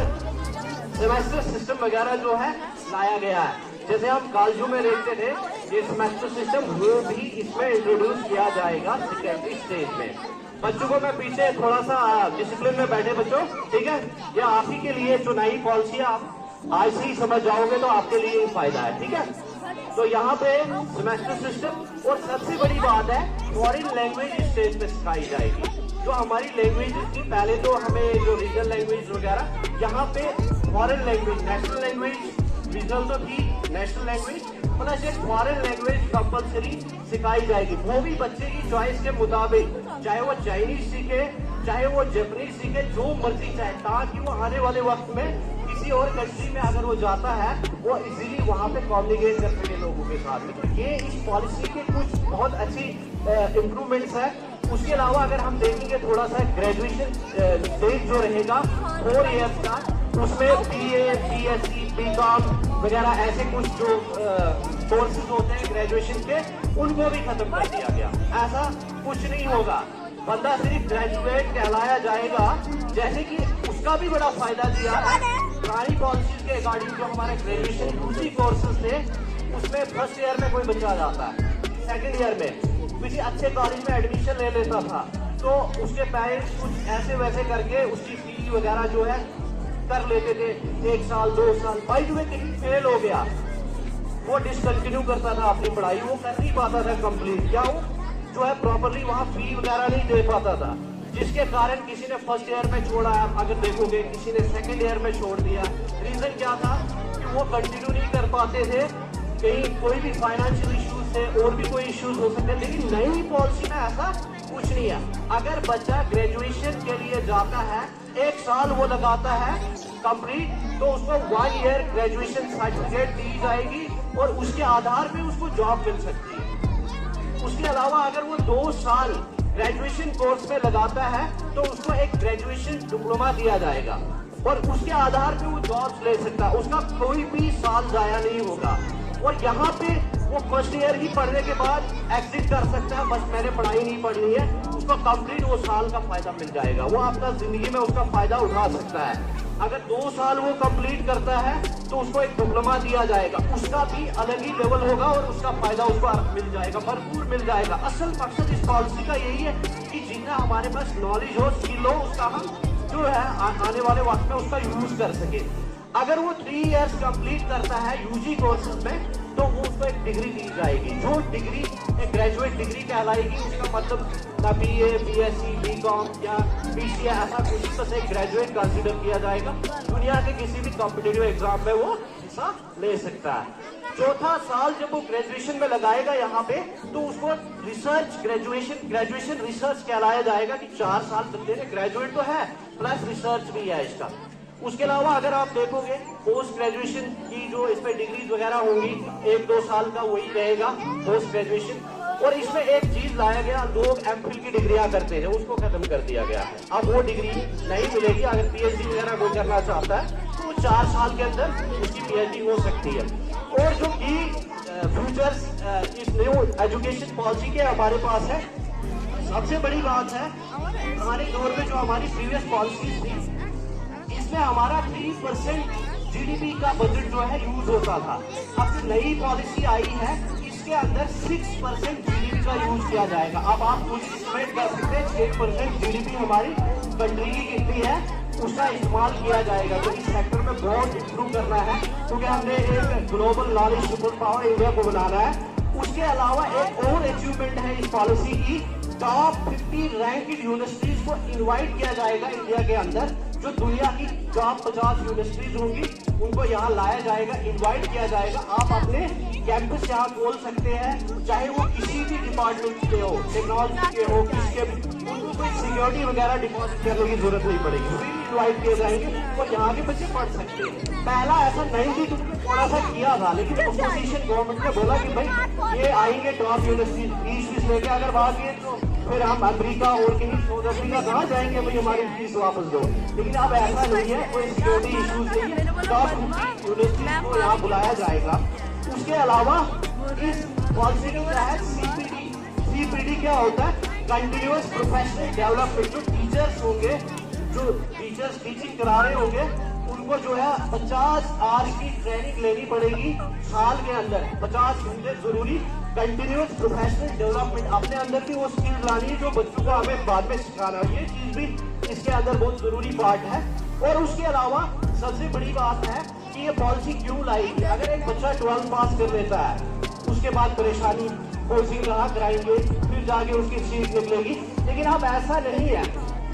सेमेस्टर सिस्टम वगैरह जो है लाया गया है। जैसे हम कॉलेजों में देखते थे, ये सेमेस्टर सिस्टम वो भी इसमें इंट्रोड्यूस किया जाएगा सेकेंडरी स्टेज में। बच्चों को मैं पीछे थोड़ा सा डिसिप्लिन में बैठे बच्चों, ठीक है, ये आप ही के लिए जो नई पॉलिसी आप आज से ही समझ जाओगे तो आपके लिए ही फायदा है, ठीक है। तो यहाँ पे सेमेस्टर सिस्टम, और सबसे बड़ी बात है फॉरेन लैंग्वेज स्टेज पे सिखाई जाएगी। जो हमारी लैंग्वेज थी पहले, तो हमें जो रीजनल लैंग्वेज वगैरह, यहाँ पे foreign language, national language regional तो थी, नेशनल लैंग्वेज प्लस एक फॉरेन लैंग्वेज कंपलसरी सिखाई जाएगी। वो भी बच्चे की चॉइस के मुताबिक, चाहे वो चाइनीज सीखे, चाहे वो जापानीज सीखे, जो मर्जी चाहे, ताकि वो आने वाले वक्त में किसी और कंट्री में अगर वो जाता है वो इजीली वहाँ पे कम्युनिकेट कर सके लोगों के साथ। तो ये इस पॉलिसी के कुछ बहुत अच्छी इम्प्रूवमेंट्स है। उसके अलावा अगर हम देखेंगे थोड़ा सा ग्रेजुएशन स्टेज जो रहेगा 4 इयर्स का, उसमें BA, BSc, BCom वगैरह ऐसे कुछ जो कोर्सेज होते हैं ग्रेजुएशन के, उनको भी खत्म कर दिया गया। ऐसा कुछ नहीं होगा, बंदा सिर्फ ग्रेजुएट कहलाया जाएगा। जैसे कि उसका भी बड़ा फायदा दिया है पुरानी पॉलिसी के अकॉर्डिंग। जो हमारे ग्रेजुएशन दूसरी कोर्सेज थे उसमें फर्स्ट ईयर में कोई बच्चा जाता है, सेकेंड ईयर में किसी अच्छे कॉलेज में एडमिशन ले लेता था तो उसके पेरेंट्स कुछ ऐसे वैसे करके उसकी फीस वगैरह जो है कर लेते थे, 1 साल 2 साल। भाई जो कहीं फेल हो गया वो डिसकंटिन्यू करता था अपनी पढ़ाई, वो कर नहीं पाता था कंप्लीट, क्या वो जो है प्रॉपरली वहाँ फी वगैरह नहीं दे पाता था, जिसके कारण किसी ने फर्स्ट ईयर में छोड़ा, अगर देखोगे किसी ने सेकेंड ईयर में छोड़ दिया। रीजन क्या था कि वो कंटिन्यू नहीं कर पाते थे, कहीं कोई भी फाइनेंशियल इश्यूज थे और भी कोई इश्यूज हो सकते। लेकिन नई पॉलिसी में ऐसा कुछ नहीं है। अगर बच्चा ग्रेजुएशन के लिए जाता है, 1 साल वो लगाता है कंप्लीट, तो उसको 1 ईयर ग्रेजुएशन सर्टिफिकेट दी जाएगी और उसके आधार पे उसको जॉब मिल सकती है। उसके अलावा अगर वो 2 साल ग्रेजुएशन कोर्स में लगाता है तो उसको एक ग्रेजुएशन डिप्लोमा दिया जाएगा और उसके आधार पे वो जॉब ले सकता है, उसका कोई भी साल जाया नहीं होगा। और यहाँ पे वो फर्स्ट ईयर ही पढ़ने के बाद एग्जिट कर सकता है, बस मैंने पढ़ाई नहीं पढ़नी है, उसको कंप्लीट वो साल का फायदा मिल जाएगा, वो अपना जिंदगी में उसका फायदा उठा सकता है। अगर 2 साल वो कंप्लीट करता है तो उसको एक डिप्लोमा दिया जाएगा, उसका भी अलग ही लेवल होगा और उसका फायदा उसको मिल जाएगा, भरपूर मिल जाएगा। असल मकसद इस पॉलिसी का यही है कि जितना हमारे पास नॉलेज हो, स्किल हो, उसका हम जो है आने वाले वक्त में उसका यूज कर सके। अगर वो 3 इयर्स कंप्लीट करता है यूजी कोर्सेज में तो वो उसको एक डिग्री दी जाएगी, जो डिग्री एक ग्रेजुएट डिग्री कहलाएगी। उसका मतलब ना BA, BSc, BCom या BCA ऐसा कुछ तो से ग्रेजुएट कंसिडर किया जाएगा। दुनिया के किसी भी कॉम्पिटिटिव एग्जाम में वो हिस्सा ले सकता है। चौथा साल जब वो ग्रेजुएशन में लगाएगा यहाँ पे तो उसको रिसर्च ग्रेजुएशन रिसर्च कहलाया जाएगा कि 4 साल बंदे ने ग्रेजुएट तो है प्लस रिसर्च भी है इसका। उसके अलावा अगर आप देखोगे पोस्ट ग्रेजुएशन की जो इस पे डिग्रीज वगैरह होंगी 1-2 साल का वही रहेगा पोस्ट ग्रेजुएशन। और इसमें एक चीज लाया गया, लोग MPhil की डिग्रियां करते हैं, उसको खत्म कर दिया गया। अब वो डिग्री नहीं मिलेगी। अगर PhD वगैरह कोई करना चाहता है तो 4 साल के अंदर उसकी PhD हो सकती है। और जो की फ्यूचर्स इस न्यू एजुकेशन पॉलिसी के हमारे पास है, सबसे बड़ी बात है हमारे दौर में जो हमारी प्रीवियस पॉलिसी थी इसमें हमारा 3% GDP का बजट जो है यूज होता था। अब जो नई पॉलिसी आई है इसके अंदर 6% GDP का यूज किया जाएगा। अब आप कुछ एस्टिमेट कर सकते हैं 6% GDP हमारी कंट्री की कितनी है उसका इस्तेमाल किया जाएगा। तो इस सेक्टर में बहुत इम्प्रूव करना है क्योंकि हमने एक global knowledge super power India को बनाना है। उसके अलावा एक और अचीवमेंट है इस पॉलिसी की, टॉप 50 रैंक्ड यूनिवर्सिटीज को इनवाइट किया जाएगा इंडिया के अंदर। जो दुनिया की टॉप 50 यूनिवर्सिटीज होंगी उनको यहाँ लाया जाएगा, इनवाइट किया जाएगा। आप अपने कैंपस यहाँ खोल सकते हैं, चाहे वो किसी भी डिपार्टमेंट के हो, टेक्नोलॉजी के हो, किसके भी, उनको कोई सिक्योरिटी वगैरह डिपॉजिट करने की जरूरत नहीं पड़ेगी, फ्री इनवाइट किए जाएंगे और यहाँ के बच्चे पढ़ सकते हैं। पहला ऐसा नहीं थी, तुमने थोड़ा सा किया था, लेकिन अपोजिशन गवर्नमेंट ने बोला कि भाई ये आएंगे टॉप यूनिवर्सिटी फीस लेके, अगर भाग गए तो फिर हम अमेरिका और कहीं साउथ अफ्रीका कहाँ जाएंगे, भाई हमारी फीस वापस दो। लेकिन अब ऐसा नहीं है, कोई सिक्योरिटी इश्यूज नहीं है, टॉप यूनिवर्सिटी को यहाँ बुलाया जाएगा। उसके अलावा इस पॉलिसी के तहत CPD क्या होता है, कंटिन्यूअस प्रोफेशनल डेवलपमेंट। जो टीचर्स होंगे, जो टीचर्स टीचिंग करा रहे होंगे उनको जो है 50 आवर्स की ट्रेनिंग लेनी पड़ेगी साल के अंदर, 50 घंटे जरूरी कंटिन्यूअस प्रोफेशनल डेवलपमेंट, अपने अंदर की वो स्किल लानी है जो बच्चों को हमें बाद में सिखाना है। ये चीज भी इसके अंदर बहुत जरूरी पार्ट है। और उसके अलावा सबसे बड़ी बात है कि ये पॉलिसी क्यों लाई गई। अगर एक बच्चा 12 पास कर लेता है उसके बाद परेशानी, कोचिंग कहाँ कराएंगे, फिर जाके उसकी सीट निकलेगी। लेकिन अब ऐसा नहीं है,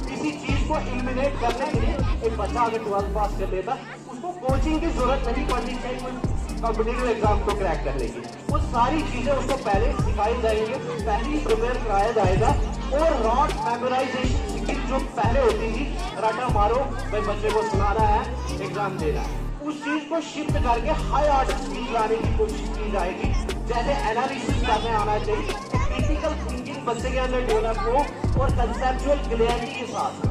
किसी चीज को एलिमिनेट करने के लिए एक बच्चा अगर 12 पास कर लेता उसको कोचिंग की जरूरत नहीं पड़नी चाहिए कॉम्पिटिटिव एग्जाम को क्रैक करने की। वो सारी चीजें उसको पहले सिखाई जाएंगे, पहले ही प्रिपेयर कराया जाएगा। और रॉट मेमोराइजेशन स्किल जो पहले होती थी, रटा मारो भाई बच्चे को सुनाना है, एग्जाम देना है, उस चीज को शिफ्ट करके हाई ऑर्डर स्किल लाने की कोशिश की जाएगी। जैसे एनालिसिस करने आना चाहिए, क्रिटिकल थिंकिंग बच्चे के अंदर डेवलप हो और कंसेप्चुअल क्लियरिटी के साथ।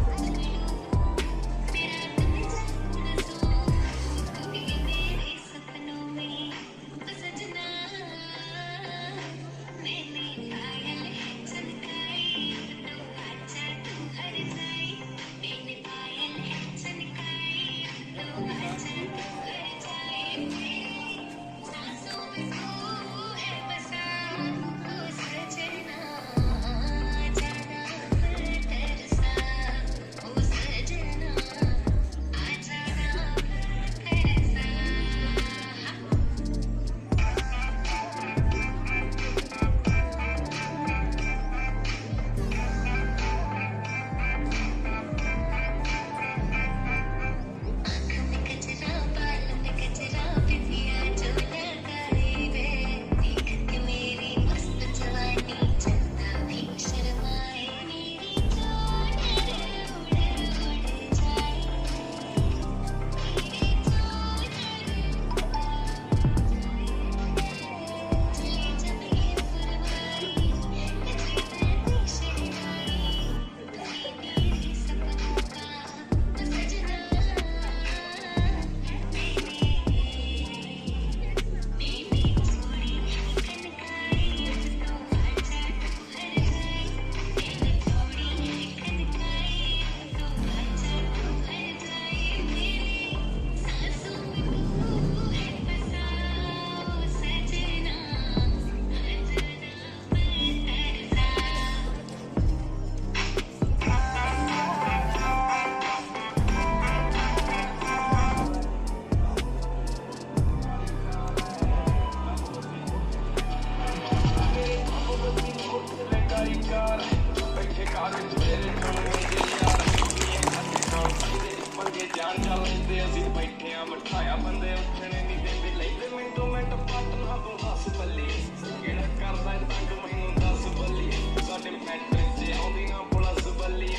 बंदे उठने नहीं देते लेते मिनटों मिनट पाटना तो हस बल्ली किहड़ा करदा तंग मैनूं दस बल्ली साडे मैट्रिक च आउंदी ना पुलिस बल्ली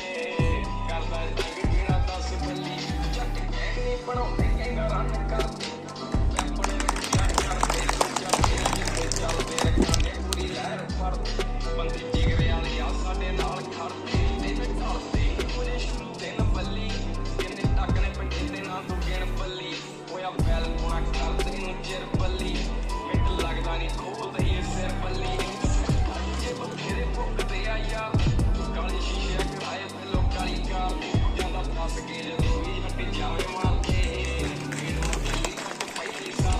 करदा तंग किहड़ा दस बल्ली जट कहनी बनाउंदे कहंदा रन करदे अपने विचार करदे जब जिथे चलदे रखांगे पूरी लहर फड़दे बंदे जिगरे वाले आ साडे नाल खड़दे इवें ढलदे मुझे शुरू ते न बल्ली किन्ने टक्कने पिंडे ते ना तू गिण बल्ली होया बैल पुणा करदे नूं चिर बल्ली मिंट लगदा नहीं खोलदे ये सिर बल्ली जे बथेरे भुगदे आ यार काली शीशे कराए ते लोक काली कार जांदा फस के जदों भी हट्टी जावे मारके बल्ली कट पई सा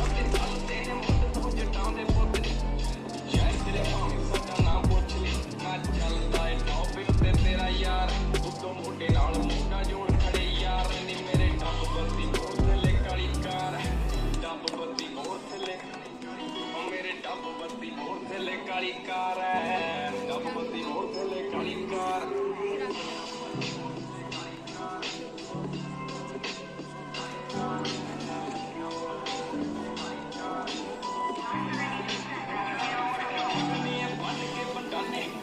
अपने चलदे ने मुंड तो जटां दे पुੱਤ शायद तेरे भाਵੇਂ ਸਾਡਾ ਨਾ ਪੁੱਛ ਲਈ ਮੈਂ ਚੱਲਦਾ ਏ ਟੌਪ ਉੱਤੇ ਤੇਰਾ ਯਾਰ ਉਦੋਂ ਮੋਢੇ ਨਾਲ ਮੋਢਾ ਜੋੜ ਖੜੇ ਯਾਰ ਨੀ ਮੇਰੇ ਡੱਬ ਬੱਤੀ ਮੋੜ ਥੱਲੇ ਕਾਲੀ ਕਾਰ ਡੱਬ ਬੱਤੀ ਮੋੜ ਥੱਲੇ ਓ ਮੇਰੇ ਡੱਬ ਬੱਤੀ ਮੋੜ ਥੱਲੇ ਕਾਲੀ ਕਾਰ ਐ ਡੱਬ ਬੱਤੀ ਮੋੜ ਥੱਲੇ ਕਾਲੀ ਕਾਰ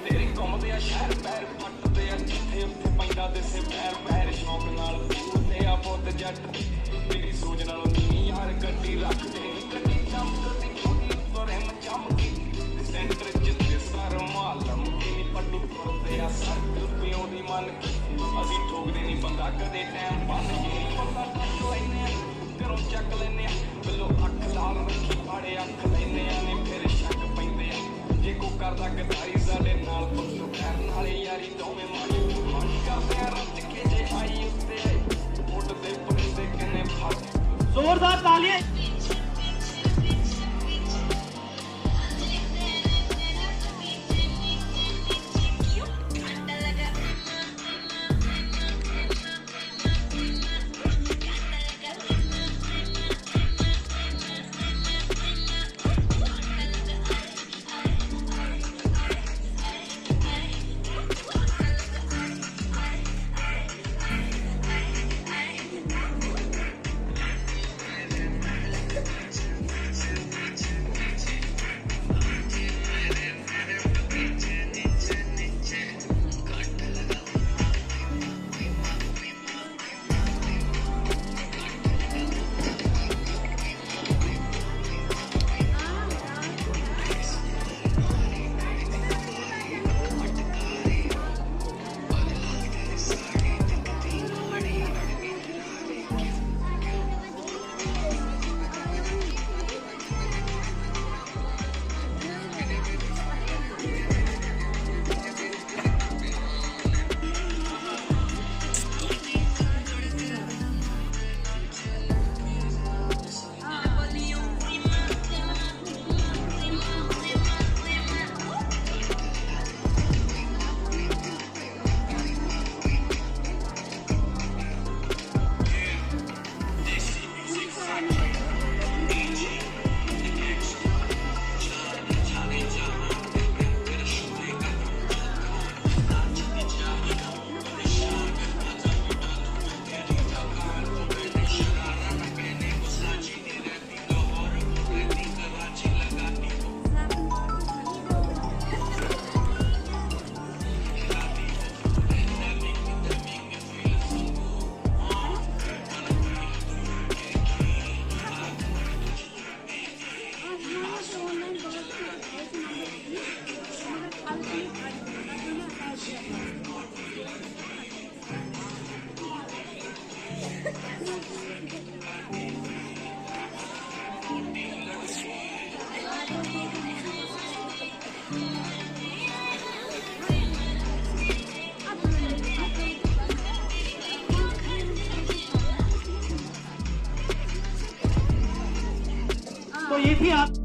तेरे घुमदे आ शहर पैर पटदे आ जिथे उत्थे पैंदा दिसे पैर पैर शौक नाल पूरदे आ पुੱਤ जट तेरी सोच नालों नी यार गड्डी रखदे गड्डी चमकदी छोटी उत्तरे चमकी सेंटर च दिसदा रुमालम नी पट्टू तुरदे आ सर्कल पिओ दी मन असीं ठोकदे नी बंदा कदे टैम बंद नी बंदा टक लैने घरों चक लैने बिलो अख लाल रखी पाड़े अख लैने नी फिर शक पैंदे जे को करदा गदारी साडे नाल पत्तू करन वाले यारी दोवें मन करदे आ रत के जे आई उत्ते मुੱਢ दे परिंदे किन्ने फट जोरदार तालियां। तो ये थी आप